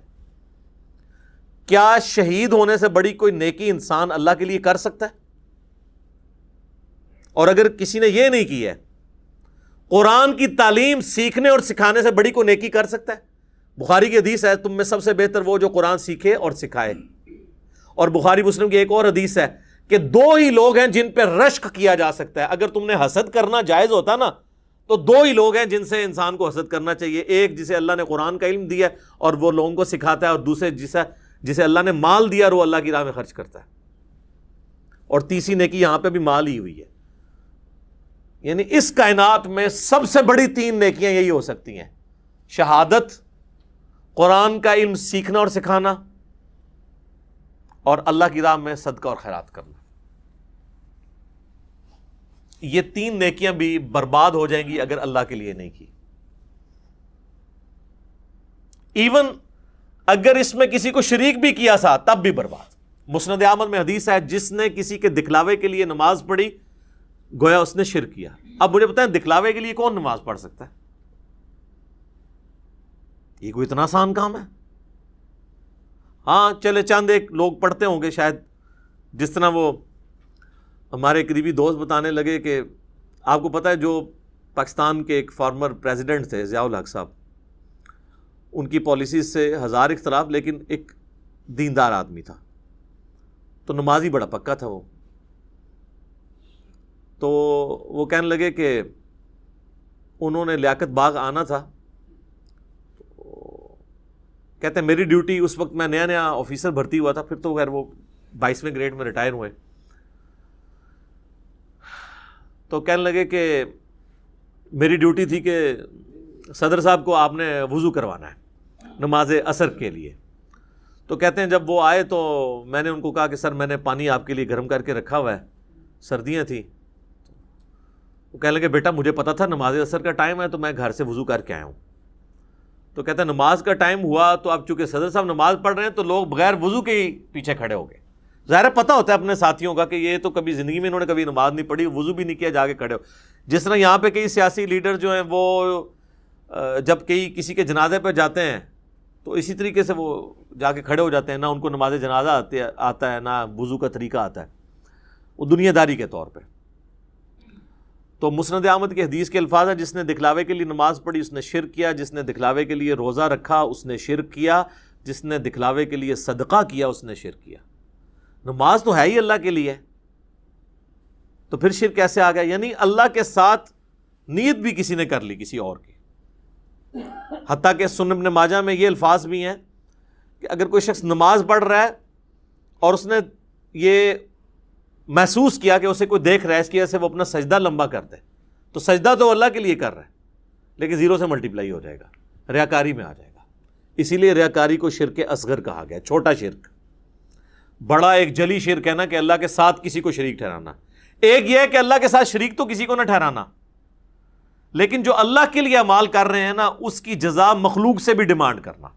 کیا شہید ہونے سے بڑی کوئی نیکی انسان اللہ کے لیے کر سکتا ہے؟ اور اگر کسی نے یہ نہیں کی ہے، قرآن کی تعلیم سیکھنے اور سکھانے سے بڑی کوئی نیکی کر سکتا ہے؟ بخاری کی حدیث ہے تم میں سب سے بہتر وہ جو قرآن سیکھے اور سکھائے، اور بخاری مسلم کی ایک اور حدیث ہے کہ 2 ہی لوگ ہیں جن پہ رشک کیا جا سکتا ہے۔ اگر تم نے حسد کرنا جائز ہوتا نا تو 2 ہی لوگ ہیں جن سے انسان کو حسد کرنا چاہیے، ایک جسے اللہ نے قرآن کا علم دیا اور وہ لوگوں کو سکھاتا ہے، اور دوسرے جسے اللہ نے مال دیا اور وہ اللہ کی راہ میں خرچ کرتا ہے، اور تیسری نیکی یہاں پہ بھی مال ہی ہوئی ہے۔ یعنی اس کائنات میں سب سے بڑی 3 نیکیاں یہی ہو سکتی ہیں: شہادت، قرآن کا علم سیکھنا اور سکھانا، اور اللہ کی راہ میں صدقہ اور خیرات کرنا۔ یہ 3 نیکیاں بھی برباد ہو جائیں گی اگر اللہ کے لیے نہیں کی۔ ایون اگر اس میں کسی کو شریک بھی کیا سا تب بھی برباد۔ مسند احمد میں حدیث ہے جس نے کسی کے دکھلاوے کے لیے نماز پڑھی گویا اس نے شرک کیا۔ اب مجھے بتائیں دکھلاوے کے لیے کون نماز پڑھ سکتا ہے؟ یہ کوئی اتنا آسان کام ہے؟ ہاں چلے چند ایک لوگ پڑھتے ہوں گے شاید، جس طرح وہ ہمارے قریبی دوست بتانے لگے کہ آپ کو پتہ ہے جو پاکستان کے ایک فارمر پریزیڈنٹ تھے ضیاء الحق صاحب، ان کی پالیسیز سے 1000 اختلاف، لیکن ایک دیندار آدمی تھا، تو نمازی بڑا پکا تھا وہ۔ تو وہ کہنے لگے کہ انہوں نے لیاقت باغ آنا تھا، کہتے ہیں میری ڈیوٹی اس وقت میں نیا آفیسر بھرتی ہوا تھا، پھر تو خیر وہ 22ویں گریڈ میں ریٹائر ہوئے، تو کہنے لگے کہ میری ڈیوٹی تھی کہ صدر صاحب کو آپ نے وضو کروانا ہے نماز عصر کے لیے۔ تو کہتے ہیں جب وہ آئے تو میں نے ان کو کہا کہ سر میں نے پانی آپ کے لیے گرم کر کے رکھا ہوا ہے، سردیاں تھیں۔ وہ کہنے لگے بیٹا مجھے پتا تھا نماز عصر کا ٹائم ہے تو میں گھر سے وضو کر کے آیا ہوں۔ تو کہتا ہے نماز کا ٹائم ہوا تو اب چونکہ صدر صاحب نماز پڑھ رہے ہیں تو لوگ بغیر وضو کے ہی پیچھے کھڑے ہو گئے۔ ظاہر پتہ ہوتا ہے اپنے ساتھیوں کا کہ یہ تو کبھی زندگی میں انہوں نے کبھی نماز نہیں پڑھی، وضو بھی نہیں کیا، جا کے کھڑے ہو۔ جس طرح یہاں پہ کئی سیاسی لیڈر جو ہیں وہ جب کسی کے جنازے پہ جاتے ہیں تو اسی طریقے سے وہ جا کے کھڑے ہو جاتے ہیں، نہ ان کو نماز جنازہ آتا ہے، نہ وضو کا طریقہ آتا ہے، وہ دنیا داری کے طور پہ۔ تو مسند احمد کی حدیث کے الفاظ ہیں، جس نے دکھلاوے کے لیے نماز پڑھی اس نے شرک کیا، جس نے دکھلاوے کے لیے روزہ رکھا اس نے شرک کیا، جس نے دکھلاوے کے لیے صدقہ کیا اس نے شرک کیا۔ نماز تو ہے ہی اللہ کے لیے، تو پھر شرک کیسے آ گیا؟ یعنی اللہ کے ساتھ نیت بھی کسی نے کر لی کسی اور کی۔ حتیٰ کہ سنن ابن ماجہ میں یہ الفاظ بھی ہیں کہ اگر کوئی شخص نماز پڑھ رہا ہے اور اس نے یہ محسوس کیا کہ اسے کوئی دیکھ رہا ہے، اس کی وجہ سے وہ اپنا سجدہ لمبا کر دے، تو سجدہ تو اللہ کے لیے کر رہا ہے لیکن 0 سے ملٹیپلائی ہو جائے گا، ریاکاری میں آ جائے گا۔ اسی لیے ریاکاری کو شرک اصغر کہا گیا، چھوٹا شرک۔ بڑا ایک جلی شرک ہے نا کہ اللہ کے ساتھ کسی کو شریک ٹھہرانا، ایک یہ ہے کہ اللہ کے ساتھ شریک تو کسی کو نہ ٹھہرانا، لیکن جو اللہ کے لیے اعمال کر رہے ہیں نا اس کی جزا مخلوق سے بھی ڈیمانڈ کرنا،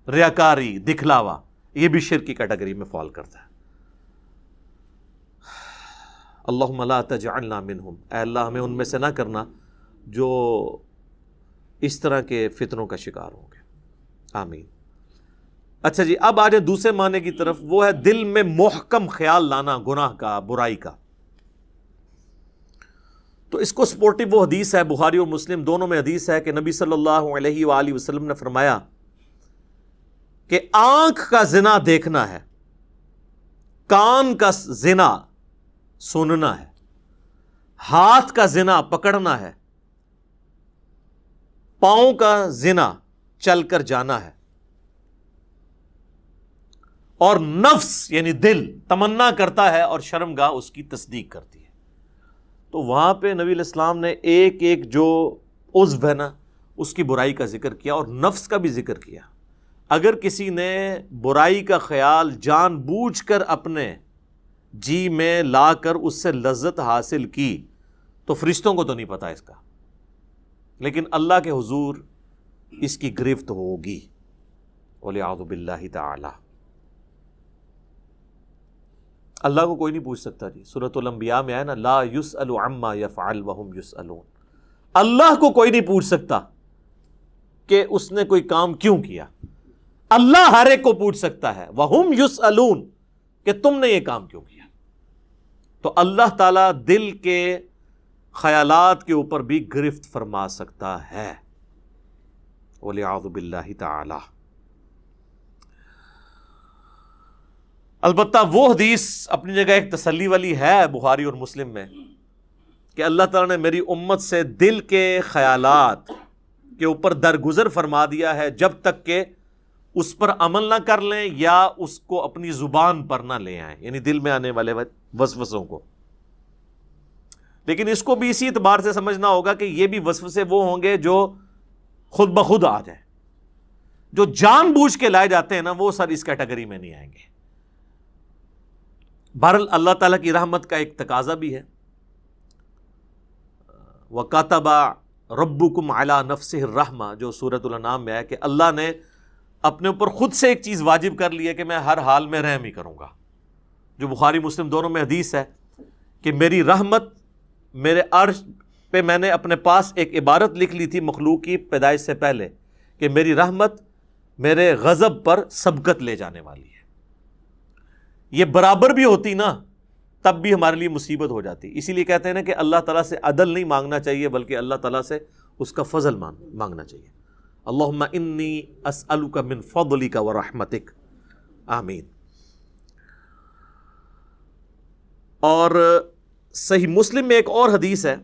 ریاکاری، دکھلاوا، یہ بھی شرک کی کیٹیگری میں فال کرتا ہے۔ اللہم لا تجعلنا منہم، اے اللہ ہمیں ان میں سے نہ کرنا جو اس طرح کے فتنوں کا شکار ہوں گے، آمین۔ اچھا جی، اب آ جائیں دوسرے معنی کی طرف، وہ ہے دل میں محکم خیال لانا گناہ کا، برائی کا۔ تو اس کو سپورٹیو وہ حدیث ہے، بخاری اور مسلم دونوں میں حدیث ہے کہ نبی صلی اللہ علیہ وآلہ وسلم نے فرمایا کہ آنکھ کا زنا دیکھنا ہے، کان کا زنا سننا ہے، ہاتھ کا زنا پکڑنا ہے، پاؤں کا زنا چل کر جانا ہے، اور نفس یعنی دل تمنا کرتا ہے اور شرمگاہ اس کی تصدیق کرتی ہے۔ تو وہاں پہ نبی علیہ السلام نے ایک ایک جو عضو ہے نا اس کی برائی کا ذکر کیا اور نفس کا بھی ذکر کیا۔ اگر کسی نے برائی کا خیال جان بوجھ کر اپنے جی میں لا کر اس سے لذت حاصل کی تو فرشتوں کو تو نہیں پتا اس کا، لیکن اللہ کے حضور اس کی گرفت ہوگی، وَلِعَوْذُ بِاللَّهِ تَعَالَى۔ اللہ کو کوئی نہیں پوچھ سکتا جی، سورۃ الانبیاء میں آیا نا، لا يُسْأَلُ عَمَّا يَفْعَلُ وَهُمْ يُسْأَلُونَ۔ اللہ کو کوئی نہیں پوچھ سکتا کہ اس نے کوئی کام کیوں کیا، اللہ ہر ایک کو پوچھ سکتا ہے وَهُمْ يُسْأَلُونَ کہ تم نے یہ کام کیوں کیا۔ تو اللہ تعالیٰ دل کے خیالات کے اوپر بھی گرفت فرما سکتا ہے، وَلِعَوْذُ بِاللَّهِ تَعَالَى۔ البتہ وہ حدیث اپنی جگہ ایک تسلی والی ہے بخاری اور مسلم میں کہ اللہ تعالیٰ نے میری امت سے دل کے خیالات کے اوپر درگزر فرما دیا ہے جب تک کہ اس پر عمل نہ کر لیں یا اس کو اپنی زبان پر نہ لے آئیں، یعنی دل میں آنے والے وسوسوں کو۔ لیکن اس کو بھی اسی اعتبار سے سمجھنا ہوگا کہ یہ بھی وسوسے وہ ہوں گے جو خود بخود آ جائیں، جو جان بوجھ کے لائے جاتے ہیں نا وہ سر اس کیٹیگری میں نہیں آئیں گے۔ بہرحال اللہ تعالیٰ کی رحمت کا ایک تقاضا بھی ہے، وَكَتَبَ رَبُّكُمْ عَلَى نَفْسِهِ الرَّحْمَةِ، جو سورۃ الانعام میں ہے کہ اللہ نے اپنے اوپر خود سے ایک چیز واجب کر لی ہے کہ میں ہر حال میں رحم ہی کروں گا، جو بخاری مسلم دونوں میں حدیث ہے کہ میری رحمت میرے عرش پہ، میں نے اپنے پاس ایک عبارت لکھ لی تھی مخلوق کی پیدائش سے پہلے کہ میری رحمت میرے غضب پر سبقت لے جانے والی ہے۔ یہ برابر بھی ہوتی نا تب بھی ہمارے لیے مصیبت ہو جاتی، اسی لیے کہتے ہیں نا کہ اللہ تعالیٰ سے عدل نہیں مانگنا چاہیے بلکہ اللہ تعالیٰ سے اس کا فضل مانگنا چاہیے۔ اللہم انی اسألک من فضلک ورحمتک، آمین۔ اور صحیح مسلم میں ایک اور حدیث ہے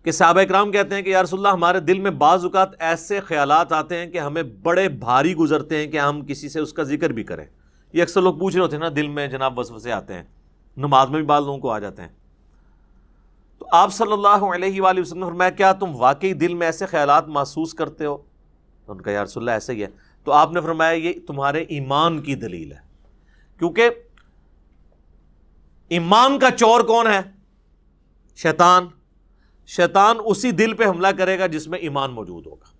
کہ صحابہ اکرام کہتے ہیں کہ یا رسول اللہ ہمارے دل میں بعض اوقات ایسے خیالات آتے ہیں کہ ہمیں بڑے بھاری گزرتے ہیں کہ ہم کسی سے اس کا ذکر بھی کریں۔ یہ اکثر لوگ پوچھ رہے ہوتے ہیں نا دل میں جناب وسوسے آتے ہیں، نماز میں بھی بعض لوگوں کو آ جاتے ہیں، تو آپ صلی اللہ علیہ وآلہ وسلم نے فرمایا کیا تم واقعی دل میں ایسے خیالات محسوس کرتے ہو؟ تو ان کا یا رسول اللہ ایسے ہی ہے۔ تو آپ نے فرمایا یہ تمہارے ایمان کی دلیل ہے، کیونکہ ایمان کا چور کون ہے؟ شیطان۔ شیطان اسی دل پہ حملہ کرے گا جس میں ایمان موجود ہوگا۔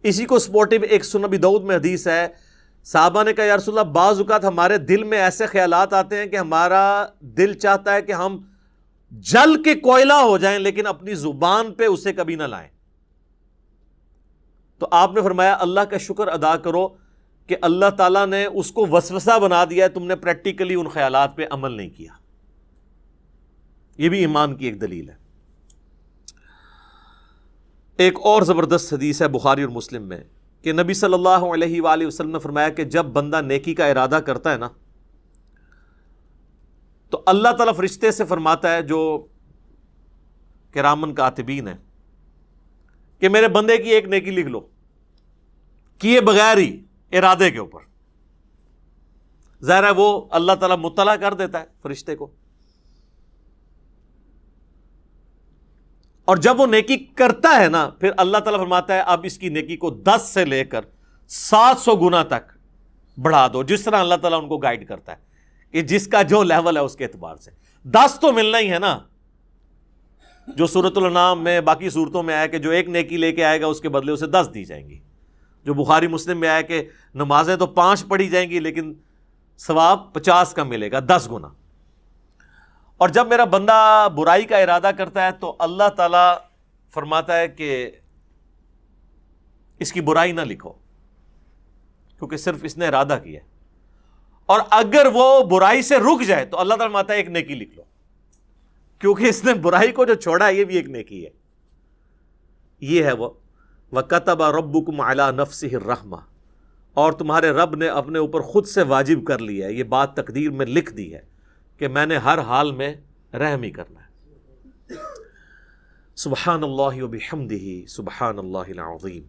اسی کو سپورٹیو ایک سنن ابی داؤد میں حدیث ہے، صحابہ نے کہا یا رسول اللہ بعض اوقات ہمارے دل میں ایسے خیالات آتے ہیں کہ ہمارا دل چاہتا ہے کہ ہم جل کے کوئلہ ہو جائیں لیکن اپنی زبان پہ اسے کبھی نہ لائیں۔ تو آپ نے فرمایا اللہ کا شکر ادا کرو کہ اللہ تعالیٰ نے اس کو وسوسہ بنا دیا ہے، تم نے پریکٹیکلی ان خیالات پہ عمل نہیں کیا۔ یہ بھی ایمان کی ایک دلیل ہے۔ ایک اور زبردست حدیث ہے بخاری اور مسلم میں کہ نبی صلی اللہ علیہ وآلہ وسلم نے فرمایا کہ جب بندہ نیکی کا ارادہ کرتا ہے نا تو اللہ تعالیٰ فرشتے سے فرماتا ہے جو کرامن کاتبین ہیں کہ میرے بندے کی ایک نیکی لکھ لو، کیے بغیر ہی ارادے کے اوپر۔ ظاہر ہے وہ اللہ تعالیٰ مطلع کر دیتا ہے فرشتے کو، اور جب وہ نیکی کرتا ہے نا پھر اللہ تعالیٰ فرماتا ہے اب اس کی نیکی کو 10 سے لے کر 700 گنا تک بڑھا دو، جس طرح اللہ تعالیٰ ان کو گائیڈ کرتا ہے کہ جس کا جو لیول ہے اس کے اعتبار سے۔ 10 تو ملنا ہی ہے نا، جو سورۃ الانعام میں باقی صورتوں میں آیا کہ جو ایک نیکی لے کے آئے گا اس کے بدلے اسے 10 دی جائیں گی، جو بخاری مسلم میں آیا کہ نمازیں تو 5 پڑھی جائیں گی لیکن ثواب 50 کا ملے گا، 10 گنا۔ اور جب میرا بندہ برائی کا ارادہ کرتا ہے تو اللہ تعالیٰ فرماتا ہے کہ اس کی برائی نہ لکھو کیونکہ صرف اس نے ارادہ کیا ہے، اور اگر وہ برائی سے رک جائے تو اللہ تعالیٰ فرماتا ہے ایک نیکی لکھ لو کیونکہ اس نے برائی کو جو چھوڑا ہے یہ بھی ایک نیکی ہے۔ یہ ہے وہ وَكَتَبَ رَبُّكُمْ عَلَى نَفْسِهِ الرَّحْمَةِ، اور تمہارے رب نے اپنے اوپر خود سے واجب کر لیا ہے، یہ بات تقدیر میں لکھ دی ہے کہ میں نے ہر حال میں رحم ہی کرنا ہے۔ سبحان اللہ وبحمدہ سبحان اللہ العظیم۔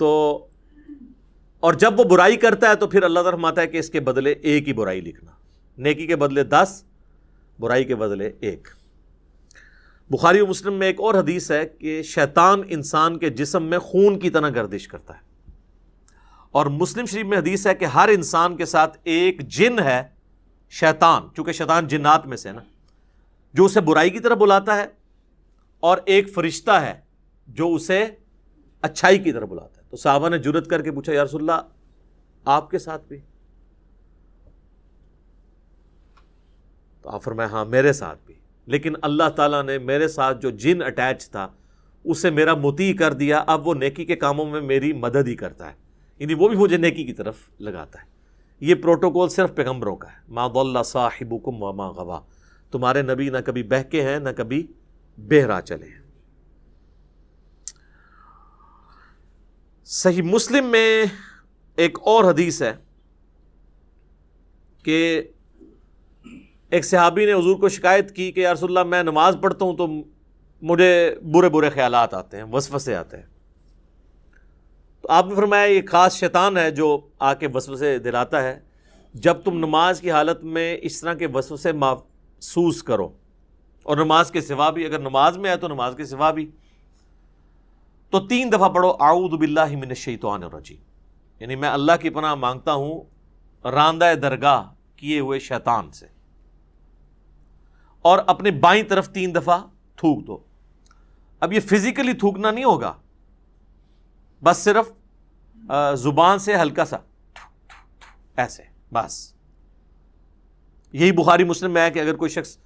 تو اور جب وہ برائی کرتا ہے تو پھر اللہ تعالیٰ فرماتا ہے کہ اس کے بدلے ایک ہی برائی لکھنا، نیکی کے بدلے 10، برائی کے بدلے 1۔ بخاری و مسلم میں ایک اور حدیث ہے کہ شیطان انسان کے جسم میں خون کی طرح گردش کرتا ہے، اور مسلم شریف میں حدیث ہے کہ ہر انسان کے ساتھ ایک جن ہے شیطان، چونکہ شیطان جنات میں سے ہے نا، جو اسے برائی کی طرف بلاتا ہے، اور ایک فرشتہ ہے جو اسے اچھائی کی طرف بلاتا ہے۔ تو صحابہ نے جرأت کر کے پوچھا یا رسول اللہ آپ کے ساتھ بھی؟ تو آپ فرمایا ہاں میرے ساتھ بھی، لیکن اللہ تعالیٰ نے میرے ساتھ جو جن اٹیچ تھا اسے میرا مطیع کر دیا، اب وہ نیکی کے کاموں میں میری مدد ہی کرتا ہے، یعنی وہ بھی مجھے نیکی کی طرف لگاتا ہے۔ یہ پروٹوکول صرف پیغمبروں کا ہے، ما ضل صاحبکم وما غوا، تمہارے نبی نہ کبھی بہکے ہیں نہ کبھی بہرا چلے ہیں۔ صحیح مسلم میں ایک اور حدیث ہے کہ ایک صحابی نے حضور کو شکایت کی کہ یا رسول اللہ میں نماز پڑھتا ہوں تو مجھے برے برے خیالات آتے ہیں، وسوسے آتے ہیں۔ تو آپ نے فرمایا یہ خاص شیطان ہے جو آ کے وسوسے دلاتا ہے، جب تم نماز کی حالت میں اس طرح کے وسوسے محسوس کرو، اور نماز کے سوا بھی، اگر نماز میں ہے تو نماز کے سوا بھی، تو 3 دفعہ پڑھو اعوذ باللہ من الشیطان الرجیم، یعنی میں اللہ کی پناہ مانگتا ہوں راندہ درگاہ کیے ہوئے شیطان سے، اور اپنے بائیں طرف 3 دفعہ تھوک دو۔ اب یہ فزیکلی تھوکنا نہیں ہوگا، بس صرف زبان سے ہلکا سا ایسے بس۔ یہی بخاری مسلم میں ہے کہ اگر کوئی شخص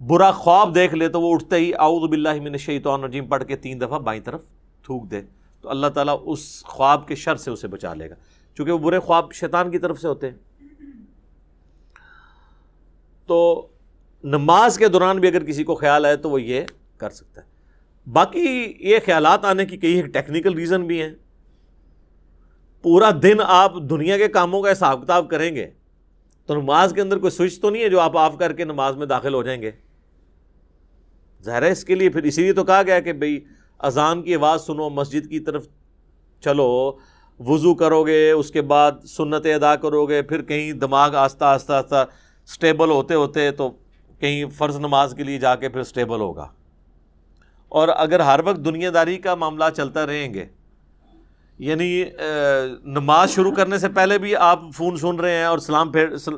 برا خواب دیکھ لے تو وہ اٹھتے ہی اعوذ باللہ من الشیطان الرجیم پڑھ کے 3 دفعہ بائیں طرف تھوک دے تو اللہ تعالیٰ اس خواب کے شر سے اسے بچا لے گا، چونکہ وہ برے خواب شیطان کی طرف سے ہوتے ہیں۔ تو نماز کے دوران بھی اگر کسی کو خیال آئے تو وہ یہ کر سکتا ہے۔ باقی یہ خیالات آنے کی کئی ٹیکنیکل ریزن بھی ہیں۔ پورا دن آپ دنیا کے کاموں کا حساب کتاب کریں گے تو نماز کے اندر کوئی سوئچ تو نہیں ہے جو آپ آف کر کے نماز میں داخل ہو جائیں گے۔ ظاہر ہے اس کے لیے پھر اسی لیے تو کہا گیا کہ بھئی اذان کی آواز سنو، مسجد کی طرف چلو، وضو کرو گے، اس کے بعد سنتیں ادا کرو گے، پھر کہیں دماغ آہستہ آہستہ آہستہ سٹیبل ہوتے ہوتے تو کہیں فرض نماز کے لیے جا کے پھر سٹیبل ہوگا۔ اور اگر ہر وقت دنیا داری کا معاملہ چلتا رہیں گے، یعنی نماز شروع کرنے سے پہلے بھی آپ فون سن رہے ہیں اور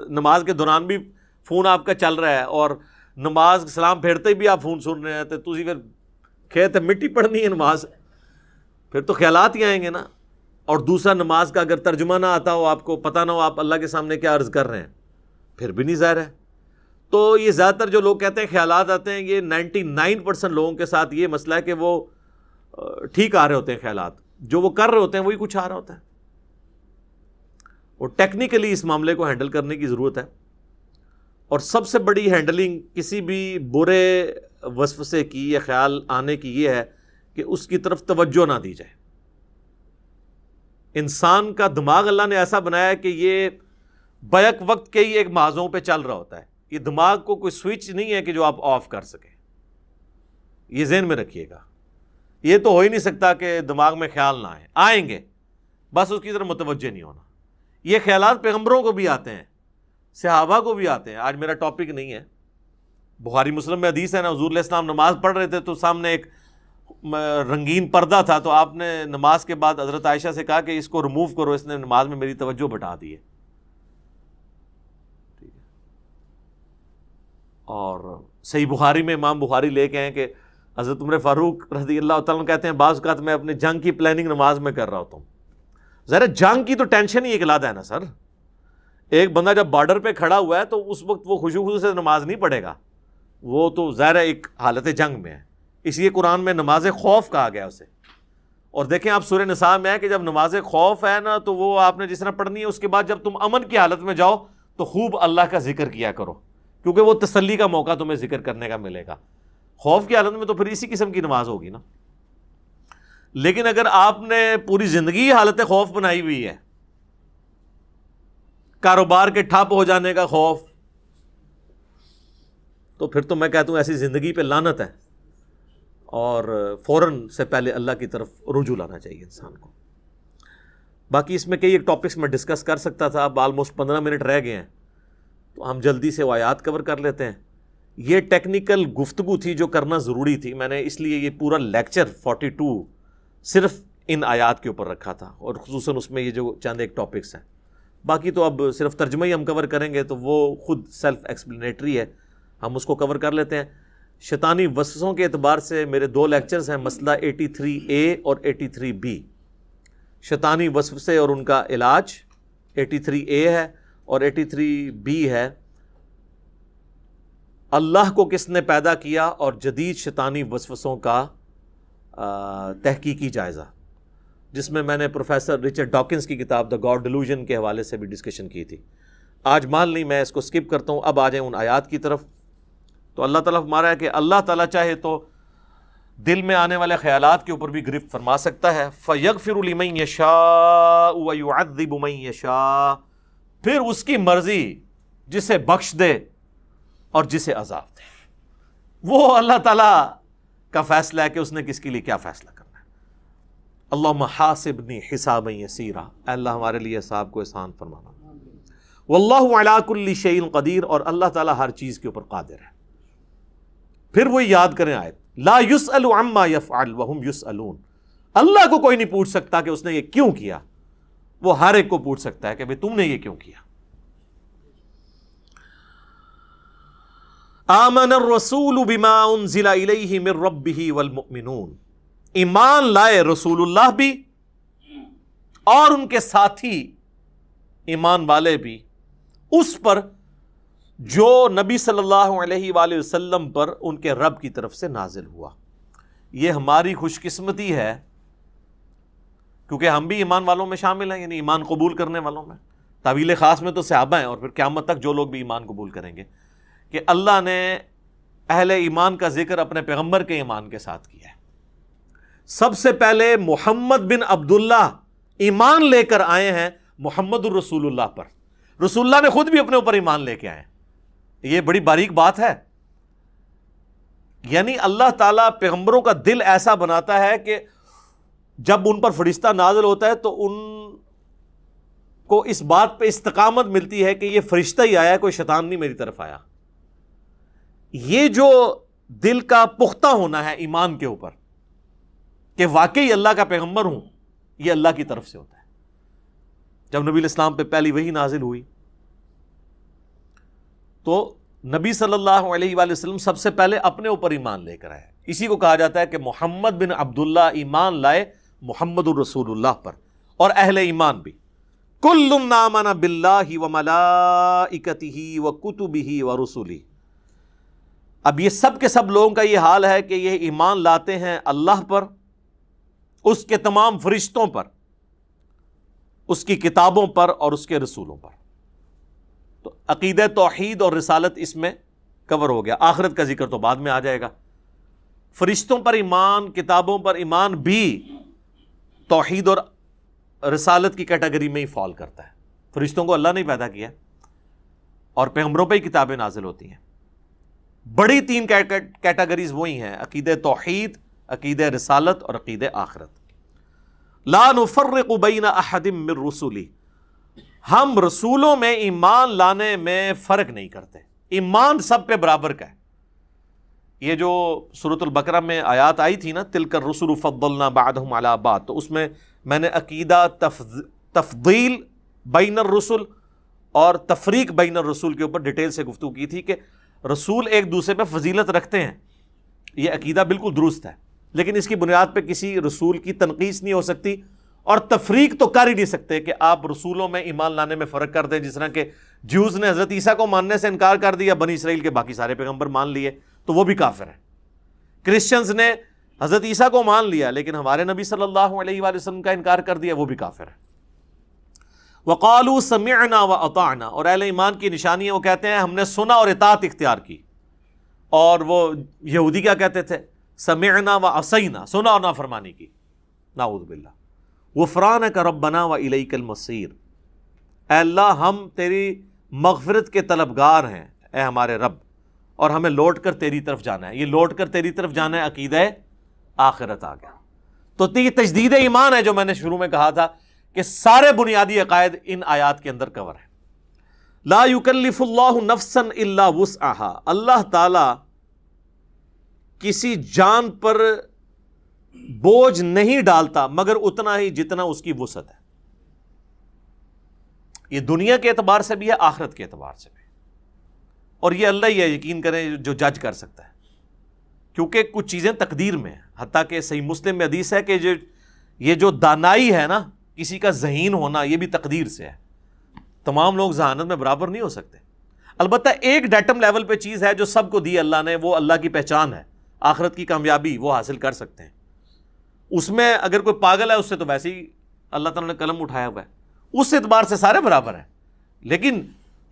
نماز کے دوران بھی فون آپ کا چل رہا ہے، اور نماز سلام پھیرتے بھی آپ فون سن رہے ہیں، تو تسی پھر کھیت مٹی پڑھنی ہے نماز، پھر تو خیالات ہی آئیں گے نا۔ اور دوسرا نماز کا اگر ترجمہ نہ آتا ہو، آپ کو پتہ نہ ہو آپ اللہ کے سامنے کیا عرض کر رہے ہیں، پھر بھی نہیں ظاہر ہے۔ تو یہ زیادہ تر جو لوگ کہتے ہیں خیالات آتے ہیں، یہ 99% لوگوں کے ساتھ یہ مسئلہ ہے کہ وہ ٹھیک آ رہے ہوتے ہیں خیالات، جو وہ کر رہے ہوتے ہیں وہی کچھ آ رہا ہوتا ہے. اور ٹیکنیکلی اس معاملے کو ہینڈل کرنے کی ضرورت ہے. اور سب سے بڑی ہینڈلنگ کسی بھی برے وسوسے کی یا خیال آنے کی یہ ہے کہ اس کی طرف توجہ نہ دی جائے. انسان کا دماغ اللہ نے ایسا بنایا ہے کہ یہ بیک وقت کے ہی ایک محاذوں پہ چل رہا ہوتا ہے. یہ دماغ کو کوئی سوئچ نہیں ہے کہ جو آپ آف کر سکیں. یہ ذہن میں رکھیے گا. یہ تو ہو ہی نہیں سکتا کہ دماغ میں خیال نہ آئیں گے، بس اس کی طرف متوجہ نہیں ہونا. یہ خیالات پیغمبروں کو بھی آتے ہیں، صحابہ کو بھی آتے ہیں. آج میرا ٹاپک نہیں ہے. بخاری مسلم میں حدیث ہے نا، حضور علیہ السلام نماز پڑھ رہے تھے تو سامنے ایک رنگین پردہ تھا، تو آپ نے نماز کے بعد حضرت عائشہ سے کہا کہ اس کو ریموو کرو، اس نے نماز میں میری توجہ بٹا دی ہے. اور صحیح بخاری میں امام بخاری لے کے ہیں کہ حضرت عمر فاروق رضی اللہ تعالیٰ کہتے ہیں بعض اوقات میں اپنی جنگ کی پلاننگ نماز میں کر رہا ہوتا ہوں. ظاہر جنگ کی تو ٹینشن ہی ایک علیحدہ ہے نا سر. ایک بندہ جب بارڈر پہ کھڑا ہوا ہے تو اس وقت وہ خشوع سے نماز نہیں پڑھے گا، وہ تو ظاہر ایک حالت جنگ میں ہے. اس لیے قرآن میں نماز خوف کہا گیا اسے. اور دیکھیں آپ سورہ نساء میں ہے کہ جب نماز خوف ہے نا تو وہ آپ نے جس طرح پڑھنی ہے، اس کے بعد جب تم امن کی حالت میں جاؤ تو خوب اللہ کا ذکر کیا کرو، کیونکہ وہ تسلی کا موقع تمہیں ذکر کرنے کا ملے گا. خوف کی حالت میں تو پھر اسی قسم کی نماز ہوگی نا. لیکن اگر آپ نے پوری زندگی حالت خوف بنائی ہوئی ہے، کاروبار کے ٹھپ ہو جانے کا خوف، تو پھر تو میں کہتا ہوں ایسی زندگی پہ لعنت ہے. اور فوراً سے پہلے اللہ کی طرف رجوع لانا چاہیے انسان کو. باقی اس میں کئی ایک ٹاپکس میں ڈسکس کر سکتا تھا، اب آلموسٹ 15 منٹ رہ گئے ہیں تو ہم جلدی سے وہ آیات کور کر لیتے ہیں. یہ ٹیکنیکل گفتگو تھی جو کرنا ضروری تھی. میں نے اس لیے یہ پورا لیکچر 42 صرف ان آیات کے اوپر رکھا تھا، اور خصوصاً اس میں یہ جو چند ایک ٹاپکس ہیں. باقی تو اب صرف ترجمہ ہی ہم کور کریں گے تو وہ خود سیلف ایکسپلینیٹری ہے، ہم اس کو کور کر لیتے ہیں. شیطانی وسوسوں کے اعتبار سے میرے 2 لیکچرز ہیں، مسئلہ 83A اور 83B. شیطانی وسوسے اور ان کا علاج 83A ہے، اور 83B ہے اللہ کو کس نے پیدا کیا اور جدید شیطانی وسوسوں کا تحقیقی جائزہ، جس میں نے پروفیسر رچرڈ ڈاکنز کی کتاب دا گاڈ ڈیلوژن کے حوالے سے بھی ڈسکشن کی تھی. آج مال نہیں، میں اس کو سکپ کرتا ہوں. اب آ جائیں ان آیات کی طرف. تو اللہ تعالیٰ فرما رہا ہے کہ اللہ تعالیٰ چاہے تو دل میں آنے والے خیالات کے اوپر بھی گرفت فرما سکتا ہے. فَيَغْفِرُ لِمَن يَشَاءُ وَيُعَذِّبُ مَن يَشَاءُ، پھر اس کی مرضی جسے بخش دے اور جسے عذاب دے. وہ اللہ تعالیٰ کا فیصلہ ہے کہ اس نے کس کے لیے کیا فیصلہ کرنا ہے. اللہم حاسبنی حسابا یسیرا، اے اللہ ہمارے لیے حساب کو آسان فرمانا. واللہ علی کل شیء قدیر، اور اللہ تعالیٰ ہر چیز کے اوپر قادر ہے. پھر وہ یاد کریں آیت لا یسأل عما یفعل وہم یسألون. اللہ کو کوئی نہیں پوچھ سکتا کہ اس نے یہ کیوں کیا، وہ ہر ایک کو پوچھ سکتا ہے کہ بھئی تم نے یہ کیوں کیا. آمن الرسول بما انزل الیہ من ربہ والمؤمنون، ایمان لائے رسول اللہ بھی اور ان کے ساتھی ایمان والے بھی اس پر جو نبی صلی اللہ علیہ وآلہ وسلم پر ان کے رب کی طرف سے نازل ہوا. یہ ہماری خوش قسمتی ہے کیونکہ ہم بھی ایمان والوں میں شامل ہیں، یعنی ایمان قبول کرنے والوں میں. طویل خاص میں تو صحابہ ہیں، اور پھر قیامت تک جو لوگ بھی ایمان قبول کریں گے، کہ اللہ نے اہل ایمان کا ذکر اپنے پیغمبر کے ایمان کے ساتھ کیا ہے. سب سے پہلے محمد بن عبداللہ ایمان لے کر آئے ہیں محمد الرسول اللہ پر. رسول اللہ نے خود بھی اپنے اوپر ایمان لے کے آئے. یہ بڑی باریک بات ہے. یعنی اللہ تعالیٰ پیغمبروں کا دل ایسا بناتا ہے کہ جب ان پر فرشتہ نازل ہوتا ہے تو ان کو اس بات پہ استقامت ملتی ہے کہ یہ فرشتہ ہی آیا ہے، کوئی شیطان نہیں میری طرف آیا. یہ جو دل کا پختہ ہونا ہے ایمان کے اوپر کہ واقعی اللہ کا پیغمبر ہوں، یہ اللہ کی طرف سے ہوتا ہے. جب نبی الاسلام پہ پہلی وحی نازل ہوئی تو نبی صلی اللہ علیہ وآلہ وسلم سب سے پہلے اپنے اوپر ایمان لے کر آئے. اسی کو کہا جاتا ہے کہ محمد بن عبداللہ ایمان لائے محمد الرسول اللہ پر، اور اہل ایمان بھی. کل آمن باللہ وملائکتہ وکتبہ ورسلہ. اب یہ سب کے سب لوگوں کا یہ حال ہے کہ یہ ایمان لاتے ہیں اللہ پر اس کے تمام فرشتوں پر، اس کی کتابوں پر اور اس کے رسولوں پر۔ تو عقیدہ توحید اور رسالت اس میں کور ہو گیا۔ آخرت کا ذکر تو بعد میں آ جائے گا۔ فرشتوں پر ایمان، کتابوں پر ایمان بھی توحید اور رسالت کی کیٹیگری میں ہی فال کرتا ہے۔ فرشتوں کو اللہ نے پیدا کیا اور پیغمبروں پہ ہی کتابیں نازل ہوتی ہیں۔ بڑی تین کیٹیگریز وہی ہیں، عقیدہ توحید، عقیدہ رسالت اور عقیدہ آخرت۔ لا نفرق بین احد من رسلی، ہم رسولوں میں ایمان لانے میں فرق نہیں کرتے، ایمان سب پہ برابر کا ہے۔ یہ جو سورۃ البقرہ میں آیات آئی تھی نا، تلک الرسل فضلنا بعضهم علی بعض، تو اس میں نے عقیدہ تفضیل بین الرسل اور تفریق بین الرسل کے اوپر ڈیٹیل سے گفتگو کی تھی کہ رسول ایک دوسرے پہ فضیلت رکھتے ہیں، یہ عقیدہ بالکل درست ہے، لیکن اس کی بنیاد پہ کسی رسول کی تنقیص نہیں ہو سکتی، اور تفریق تو کر ہی نہیں سکتے کہ آپ رسولوں میں ایمان لانے میں فرق کر دیں، جس طرح کہ جیوز نے حضرت عیسیٰ کو ماننے سے انکار کر دیا، بنی اسرائیل کے باقی سارے پیغمبر مان لیے تو وہ بھی کافر ہیں۔ کرسچنز نے حضرت عیسیٰ کو مان لیا لیکن ہمارے نبی صلی اللہ علیہ وآلہ وسلم کا انکار کر دیا، وہ بھی کافر ہے۔ وقالوا سمعنا واطعنا، اور اہل ایمان کی نشانی ہے، وہ کہتے ہیں ہم نے سنا اور اطاعت اختیار کی۔ اور وہ یہودی کیا کہتے تھے؟ سمعنا وعصینا، سنا اور نافرمانی کی، نعوذ باللہ۔ غفرانک ربنا والیک المصیر، اے اللہ ہم تیری مغفرت کے طلبگار ہیں اے ہمارے رب، اور ہمیں لوٹ کر تیری طرف جانا ہے۔ یہ لوٹ کر تیری طرف جانا ہے عقیدہ آخرت آ گیا۔ تو یہ تجدید ایمان ہے جو میں نے شروع میں کہا تھا کہ سارے بنیادی عقائد ان آیات کے اندر کور ہیں۔ لا یکلف اللہ نفسا الا وسعها، اللہ تعالی کسی جان پر بوجھ نہیں ڈالتا مگر اتنا ہی جتنا اس کی وسعت ہے۔ یہ دنیا کے اعتبار سے بھی ہے، آخرت کے اعتبار سے بھی، اور یہ اللہ ہی ہے، یقین کریں، جو جج کر سکتا ہے، کیونکہ کچھ چیزیں تقدیر میں ہیں۔ حتیٰ کہ صحیح مسلم میں حدیث ہے کہ یہ جو دانائی ہے نا، کسی کا ذہین ہونا، یہ بھی تقدیر سے ہے۔ تمام لوگ ذہانت میں برابر نہیں ہو سکتے۔ البتہ ایک ڈیٹم لیول پہ چیز ہے جو سب کو دی اللہ نے، وہ اللہ کی پہچان ہے، آخرت کی کامیابی وہ حاصل کر سکتے ہیں۔ اس میں اگر کوئی پاگل ہے اس سے تو ویسے ہی اللہ تعالیٰ نے قلم اٹھایا ہوا ہے، اس اعتبار سے سارے برابر ہیں، لیکن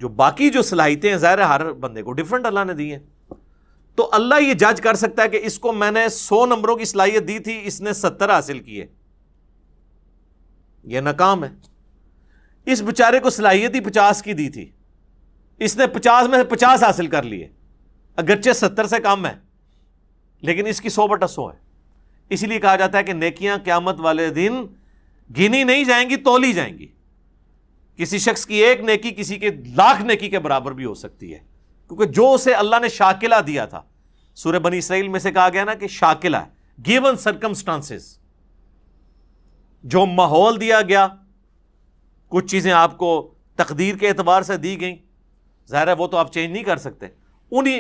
جو باقی جو صلاحیتیں ہیں ظاہر ہے ہر بندے کو ڈیفرنٹ اللہ نے دی ہیں۔ تو اللہ یہ جج کر سکتا ہے کہ اس کو میں نے 100 نمبروں کی صلاحیت دی تھی، اس نے 70 حاصل کیے، یہ ناکام ہے۔ اس بیچارے کو صلاحیت ہی 50 کی دی تھی، اس نے 50 میں سے 50 حاصل کر لیے، اگرچہ 70 سے کم ہے لیکن اس کی 100/100 ہے۔ اسی لیے کہا جاتا ہے کہ نیکیاں قیامت والے دن گنی نہیں جائیں گی، تولی جائیں گی۔ کسی شخص کی ایک نیکی کسی کے 1,00,000 نیکی کے برابر بھی ہو سکتی ہے، کیونکہ جو اسے اللہ نے شاکلہ دیا تھا، سورہ بنی اسرائیل میں سے کہا گیا نا کہ شاکلہ، گیون سرکمسٹانسز، جو ماحول دیا گیا، کچھ چیزیں آپ کو تقدیر کے اعتبار سے دی گئیں، ظاہر ہے وہ تو آپ چینج نہیں کر سکتے، انہی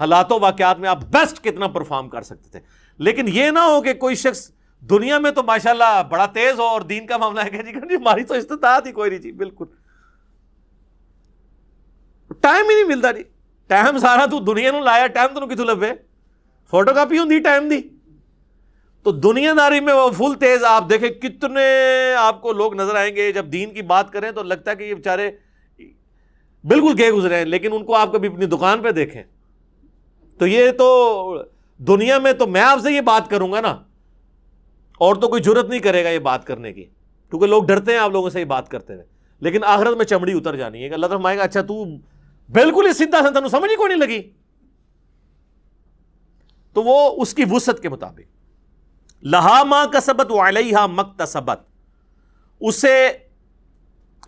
حالات و واقعات میں آپ بیسٹ کتنا پرفارم کر سکتے تھے۔ لیکن یہ نہ ہو کہ کوئی شخص دنیا میں تو ماشاءاللہ بڑا تیز ہو اور دین کا معاملہ ہے کہ جی ہماری تو استطاعت ہی کوئی نہیں، جی بالکل ٹائم ہی نہیں ملتا جی، ٹائم سارا تو دنیا نو لایا، ٹائم تو کتوں لبے، فوٹو کاپی ہوندی ٹائم دی۔ تو دنیا داری میں وہ فل تیز، آپ دیکھیں کتنے آپ کو لوگ نظر آئیں گے جب دین کی بات کریں تو لگتا ہے کہ یہ بیچارے بالکل گئے گزرے ہیں، لیکن ان کو آپ کبھی اپنی دکان پہ دیکھیں تو یہ تو دنیا میں تو میں آپ سے یہ بات کروں گا نا، اور تو کوئی جرت نہیں کرے گا یہ بات کرنے کی، کیونکہ لوگ ڈرتے ہیں آپ لوگوں سے یہ بات کرتے ہوئے، لیکن آخرت میں چمڑی اتر جانی ہے کہ اللہ تعالیٰ فرمائے گا اچھا تو بالکل ہی سیدھا سا، سمجھ ہی کوئی نہیں لگی۔ تو وہ اس کی وسعت کے مطابق، لہا ما کسبت وعلیہا مکتسبت، اسے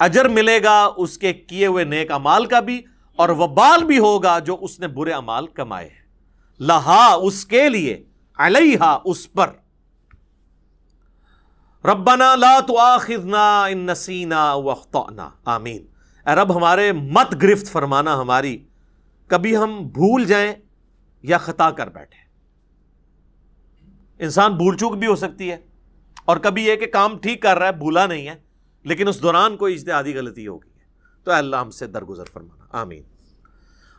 اجر ملے گا اس کے کیے ہوئے نیک اعمال کا بھی، اور وبال بھی ہوگا جو اس نے برے اعمال کمائے ہیں۔ لہا اس کے لیے، علیہا اس پر، ربنا لا تؤاخذنا ان نسینا واخطأنا، آمین۔ اے رب ہمارے مت گرفت فرمانا ہماری، کبھی ہم بھول جائیں یا خطا کر بیٹھیں۔ انسان بھول چوک بھی ہو سکتی ہے، اور کبھی یہ کہ کام ٹھیک کر رہا ہے، بھولا نہیں ہے، لیکن اس دوران کوئی اجتہادی غلطی ہو گئی ہے، تو اے اللہ ہم سے درگزر فرمانا، آمین۔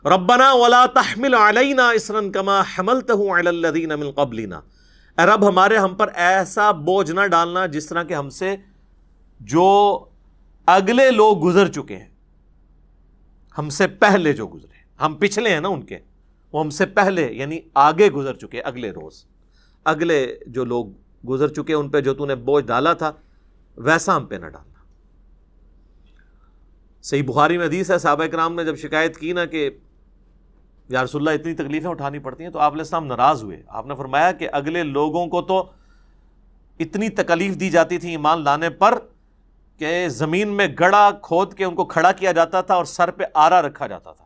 ربنا ولا تحمل علینا اصرا کما حملته علی الذین من قبلنا، اے رب ہمارے ہم پر ایسا بوجھ نہ ڈالنا جس طرح کہ ہم سے جو اگلے لوگ گزر چکے ہیں، ہم سے پہلے جو گزرے، ہم پچھلے ہیں نا ان کے، وہ ہم سے پہلے یعنی آگے گزر چکے، اگلے روز اگلے جو لوگ گزر چکے ان پہ جو تو نے بوجھ ڈالا تھا ویسا ہم پہ نہ ڈالنا۔ صحیح بخاری میں حدیث ہے، صحابہ کرام نے جب شکایت کی نا کہ یا رسول اللہ اتنی تکلیفیں اٹھانی پڑتی ہیں، تو آپ علیہ السلام ناراض ہوئے۔ آپ نے فرمایا کہ اگلے لوگوں کو تو اتنی تکلیف دی جاتی تھی ایمان لانے پر کہ زمین میں گڑھا کھود کے ان کو کھڑا کیا جاتا تھا اور سر پہ آرا رکھا جاتا تھا،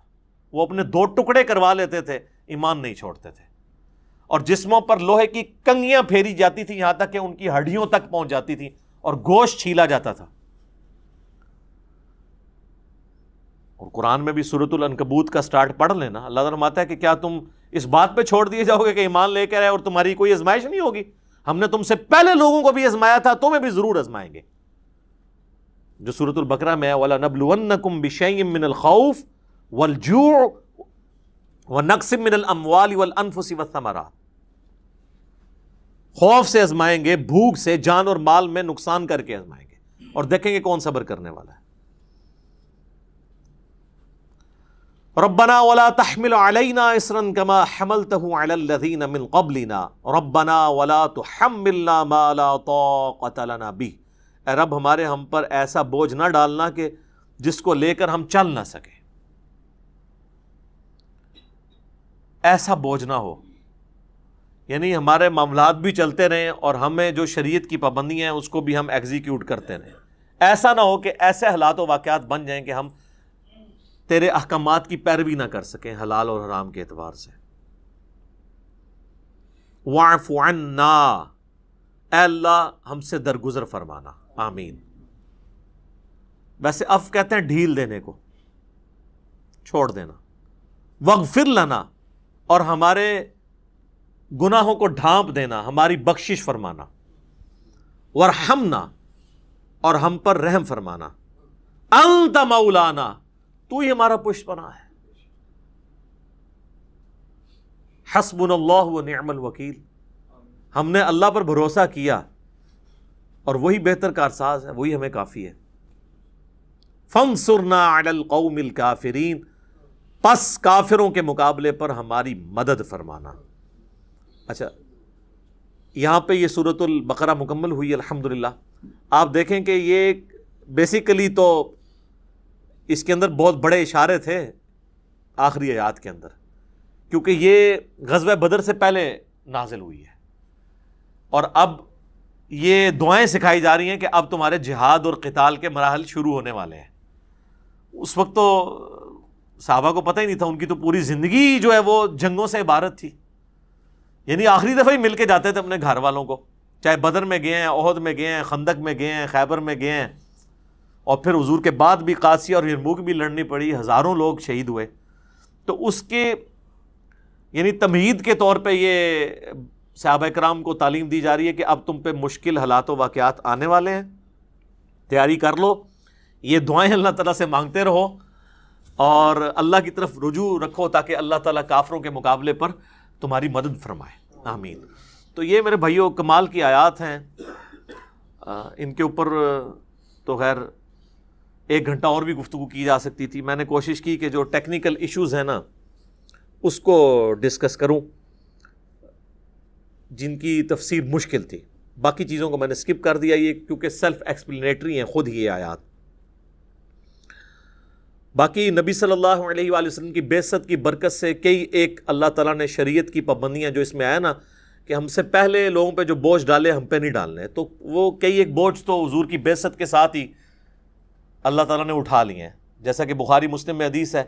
وہ اپنے 2 ٹکڑے کروا لیتے تھے، ایمان نہیں چھوڑتے تھے، اور جسموں پر لوہے کی کنگیاں پھیری جاتی تھی یہاں تک کہ ان کی ہڈیوں تک پہنچ جاتی تھی اور گوشت چھیلا جاتا تھا۔ اور قرآن میں بھی سورۃ العنکبوت کا سٹارٹ پڑھ لینا، اللہ تعالیٰ فرماتا ہے کہ کیا تم اس بات پہ چھوڑ دیے جاؤ گے کہ ایمان لے کر آئے اور تمہاری کوئی آزمائش نہیں ہوگی؟ ہم نے تم سے پہلے لوگوں کو بھی آزمایا تھا، تمہیں بھی ضرور آزمائیں گے، جو سورۃ البقرہ میں ہے وَلَنَبْلُوَنَّكُمْ بِشَيْءٍ مِّنَ الْخَوْفِ وَالْجُوعِ وَنَقْصٍ مِّنَ الْأَمْوَالِ وَالْأَنفُسِ وَالثَّمَرَاتِ، خوف سے آزمائیں گے، بھوک سے، جان اور مال میں نقصان کر کے آزمائیں گے، اور دیکھیں گے کون صبر کرنے والا ہے۔ ربنا ولا تحمل علينا اصرا كما حملته على الذين من قبلنا ربنا ولا تحملنا ما لا طاقة لنا به، اے رب ہمارے ہم پر ایسا بوجھ نہ ڈالنا کہ جس کو لے کر ہم چل نہ سکیں، ایسا بوجھ نہ ہو، یعنی ہمارے معاملات بھی چلتے رہیں اور ہمیں جو شریعت کی پابندیاں ہیں اس کو بھی ہم ایگزیکیوٹ کرتے رہیں، ایسا نہ ہو کہ ایسے حالات و واقعات بن جائیں کہ ہم تیرے احکامات کی پیروی نہ کر سکیں حلال اور حرام کے اعتبار سے۔ واعف عنا، اے اللہ ہم سے درگزر فرمانا، آمین۔ ویسے عفو کہتے ہیں ڈھیل دینے کو، چھوڑ دینا۔ واغفر لنا، اور ہمارے گناہوں کو ڈھانپ دینا، ہماری بخشش فرمانا۔ وارحمنا، اور ہم پر رحم فرمانا۔ انت مولانا، تو ہی ہمارا پشت پناہ ہے۔ حسبنا اللہ ونعم الوکیل، ہم نے اللہ پر بھروسہ کیا اور وہی بہتر کارساز ہے، وہی ہمیں کافی ہے۔ فانصرنا علی القوم الکافرین، پس کافروں کے مقابلے پر ہماری مدد فرمانا۔ اچھا، یہاں پہ یہ سورۃ البقرہ مکمل ہوئی الحمدللہ۔ آپ دیکھیں کہ یہ بیسیکلی تو اس کے اندر بہت بڑے اشارے تھے آخری آیات کے اندر، کیونکہ یہ غزوہ بدر سے پہلے نازل ہوئی ہے، اور اب یہ دعائیں سکھائی جا رہی ہیں کہ اب تمہارے جہاد اور قتال کے مراحل شروع ہونے والے ہیں۔ اس وقت تو صحابہ کو پتہ ہی نہیں تھا، ان کی تو پوری زندگی جو ہے وہ جنگوں سے عبارت تھی، یعنی آخری دفعہ ہی مل کے جاتے تھے اپنے گھر والوں کو، چاہے بدر میں گئے ہیں، احد میں گئے ہیں، خندق میں گئے ہیں، خیبر میں گئے ہیں، اور پھر حضور کے بعد بھی قادسیہ اور یرموک بھی لڑنی پڑی، ہزاروں لوگ شہید ہوئے۔ تو اس کے یعنی تمہید کے طور پہ یہ صحابہ کرام کو تعلیم دی جا رہی ہے کہ اب تم پہ مشکل حالات و واقعات آنے والے ہیں، تیاری کر لو، یہ دعائیں اللہ تعالیٰ سے مانگتے رہو اور اللہ کی طرف رجوع رکھو تاکہ اللہ تعالیٰ کافروں کے مقابلے پر تمہاری مدد فرمائے، آمین۔ تو یہ میرے بھائیوں کمال کی آیات ہیں، ان کے اوپر تو خیر 1 گھنٹہ اور بھی گفتگو کی جا سکتی تھی، میں نے کوشش کی کہ جو ٹیکنیکل ایشوز ہیں نا اس کو ڈسکس کروں جن کی تفسیر مشکل تھی، باقی چیزوں کو میں نے سکپ کر دیا، یہ کیونکہ سیلف ایکسپلینیٹری ہیں خود ہی یہ آیات۔ باقی نبی صلی اللہ علیہ وآلہ وسلم کی بعثت کی برکت سے کئی ایک اللہ تعالیٰ نے شریعت کی پابندیاں جو اس میں آیا نا کہ ہم سے پہلے لوگوں پہ جو بوجھ ڈالے ہم پہ نہیں ڈالنے، تو وہ کئی ایک بوجھ تو حضور کی بعثت کے ساتھ ہی اللہ تعالیٰ نے اٹھا لیے ہیں، جیسا کہ بخاری مسلم میں حدیث ہے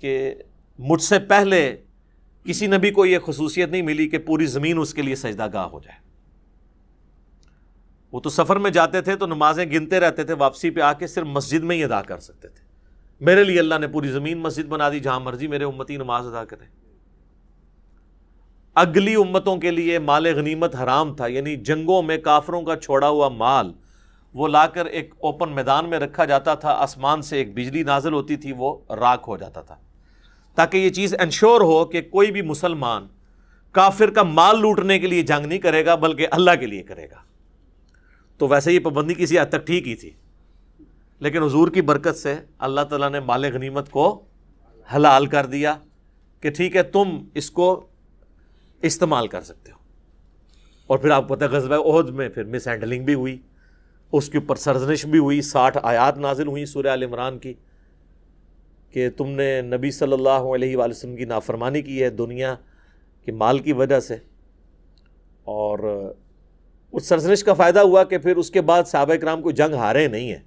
کہ مجھ سے پہلے کسی نبی کو یہ خصوصیت نہیں ملی کہ پوری زمین اس کے لیے سجدہ گاہ ہو جائے۔ وہ تو سفر میں جاتے تھے تو نمازیں گنتے رہتے تھے، واپسی پہ آ کے صرف مسجد میں ہی ادا کر سکتے تھے۔ میرے لیے اللہ نے پوری زمین مسجد بنا دی، جہاں مرضی میرے امتی نماز ادا کریں۔ اگلی امتوں کے لیے مال غنیمت حرام تھا، یعنی جنگوں میں کافروں کا چھوڑا ہوا مال وہ لا کر ایک اوپن میدان میں رکھا جاتا تھا، آسمان سے ایک بجلی نازل ہوتی تھی، وہ راکھ ہو جاتا تھا، تاکہ یہ چیز انشور ہو کہ کوئی بھی مسلمان کافر کا مال لوٹنے کے لیے جنگ نہیں کرے گا بلکہ اللہ کے لیے کرے گا. تو ویسے یہ پابندی کسی حد تک ٹھیک ہی تھی، لیکن حضور کی برکت سے اللہ تعالیٰ نے مال غنیمت کو حلال کر دیا کہ ٹھیک ہے تم اس کو استعمال کر سکتے ہو. اور پھر آپ کو پتہ ہے غزوہ احد میں پھر مس ہینڈلنگ بھی ہوئی، اس کے اوپر سرزنش بھی ہوئی، 60 آیات نازل ہوئی سورہ آل عمران کی کہ تم نے نبی صلی اللہ علیہ وآلہ وسلم کی نافرمانی کی ہے دنیا کے مال کی وجہ سے. اور اس سرزنش کا فائدہ ہوا کہ پھر اس کے بعد صحابہ کرام کو جنگ ہارے نہیں ہیں،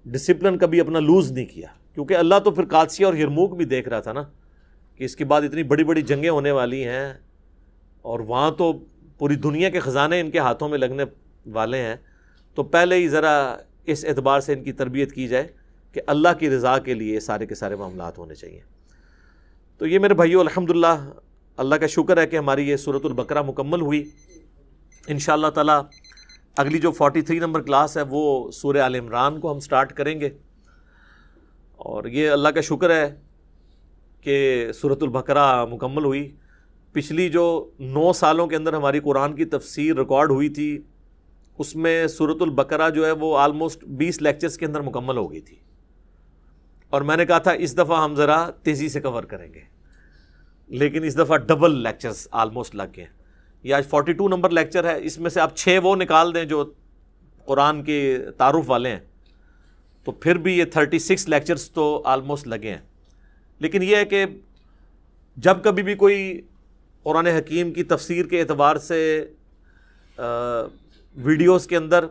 ڈسپلن کبھی اپنا لوز نہیں کیا، کیونکہ اللہ تو پھر قادسیہ اور یرموک بھی دیکھ رہا تھا نا کہ اس کے بعد اتنی بڑی بڑی جنگیں ہونے والی ہیں اور وہاں تو پوری دنیا کے خزانے ان کے ہاتھوں میں لگنے والے ہیں. تو پہلے ہی ذرا اس اعتبار سے ان کی تربیت کی جائے کہ اللہ کی رضا کے لیے سارے کے سارے معاملات ہونے چاہیے. تو یہ میرے بھائیو الحمدللہ اللہ کا شکر ہے کہ ہماری یہ سورۃ البقرہ مکمل ہوئی. انشاءاللہ تعالیٰ اگلی جو 43 نمبر کلاس ہے وہ سورہ آل عمران کو ہم سٹارٹ کریں گے. اور یہ اللہ کا شکر ہے کہ سورۃ البقرہ مکمل ہوئی. پچھلی جو 9 سالوں کے اندر ہماری قرآن کی تفسیر ریکارڈ ہوئی تھی اس میں سورۃ البقرہ جو ہے وہ آلموسٹ 20 لیکچرز کے اندر مکمل ہو گئی تھی. اور میں نے کہا تھا اس دفعہ ہم ذرا تیزی سے کور کریں گے، لیکن اس دفعہ ڈبل لیکچرز آلموسٹ لگ گئے. یہ آج 42 نمبر لیکچر ہے، اس میں سے آپ 6 وہ نکال دیں جو قرآن کے تعارف والے ہیں تو پھر بھی یہ 36 لیکچرز تو آلموسٹ لگے ہیں. لیکن یہ ہے کہ جب کبھی بھی کوئی قرآن حکیم کی تفسیر کے اعتبار سے ویڈیوز کے اندر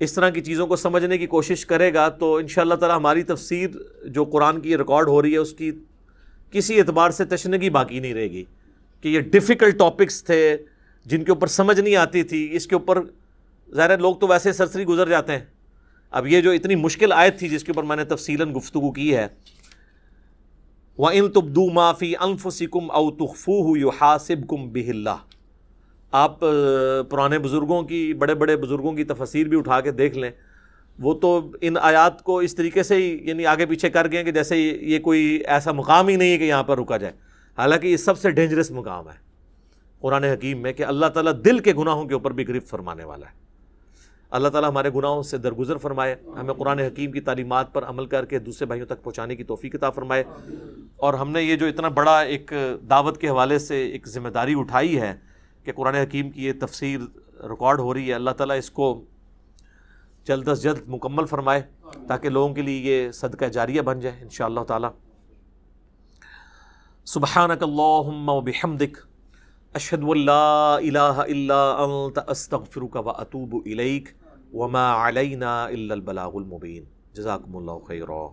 اس طرح کی چیزوں کو سمجھنے کی کوشش کرے گا تو انشاءاللہ تعالی ہماری تفسیر جو قرآن کی ریکارڈ ہو رہی ہے اس کی کسی اعتبار سے تشنگی باقی نہیں رہے گی کہ یہ ڈیفیکلٹ ٹاپکس تھے جن کے اوپر سمجھ نہیں آتی تھی. اس کے اوپر ظاہر لوگ تو ویسے سرسری گزر جاتے ہیں. اب یہ جو اتنی مشکل آیت تھی جس کے اوپر میں نے تفصیلاً گفتگو کی ہے، وَإِن تُبْدُوا مَا فِي أَنفُسِكُمْ أَوْ تُخْفُوهُ يُحَاسِبْكُمْ بِهِ اللَّهُ. آپ پرانے بزرگوں کی، بڑے بڑے بزرگوں کی تفاسیر بھی اٹھا کے دیکھ لیں، وہ تو ان آیات کو اس طریقے سے ہی یعنی آگے پیچھے کر گئے کہ جیسے یہ کوئی ایسا مقام ہی نہیں ہے کہ یہاں پر رکا جائے. حالانکہ یہ سب سے ڈینجرس مقام ہے قرآن حکیم میں کہ اللہ تعالیٰ دل کے گناہوں کے اوپر بھی گرفت فرمانے والا ہے. اللہ تعالیٰ ہمارے گناہوں سے درگزر فرمائے، ہمیں قرآن حکیم کی تعلیمات پر عمل کر کے دوسرے بھائیوں تک پہنچانے کی توفیق عطا فرمائے. اور ہم نے یہ جو اتنا بڑا ایک دعوت کے حوالے سے ایک ذمہ داری اٹھائی ہے کہ قرآن حکیم کی یہ تفسیر ریکارڈ ہو رہی ہے، اللہ تعالیٰ اس کو جلد از جلد مکمل فرمائے تاکہ لوگوں کے لیے یہ صدقہ جاریہ بن جائے انشاءاللہ تعالیٰ. سبحانک اللہم و بحمدک اشہد ان لا الہ الا انت استغفرک و اتوب الیک وما علینا الا البلاغ المبین. جزاکم اللہ خیرا.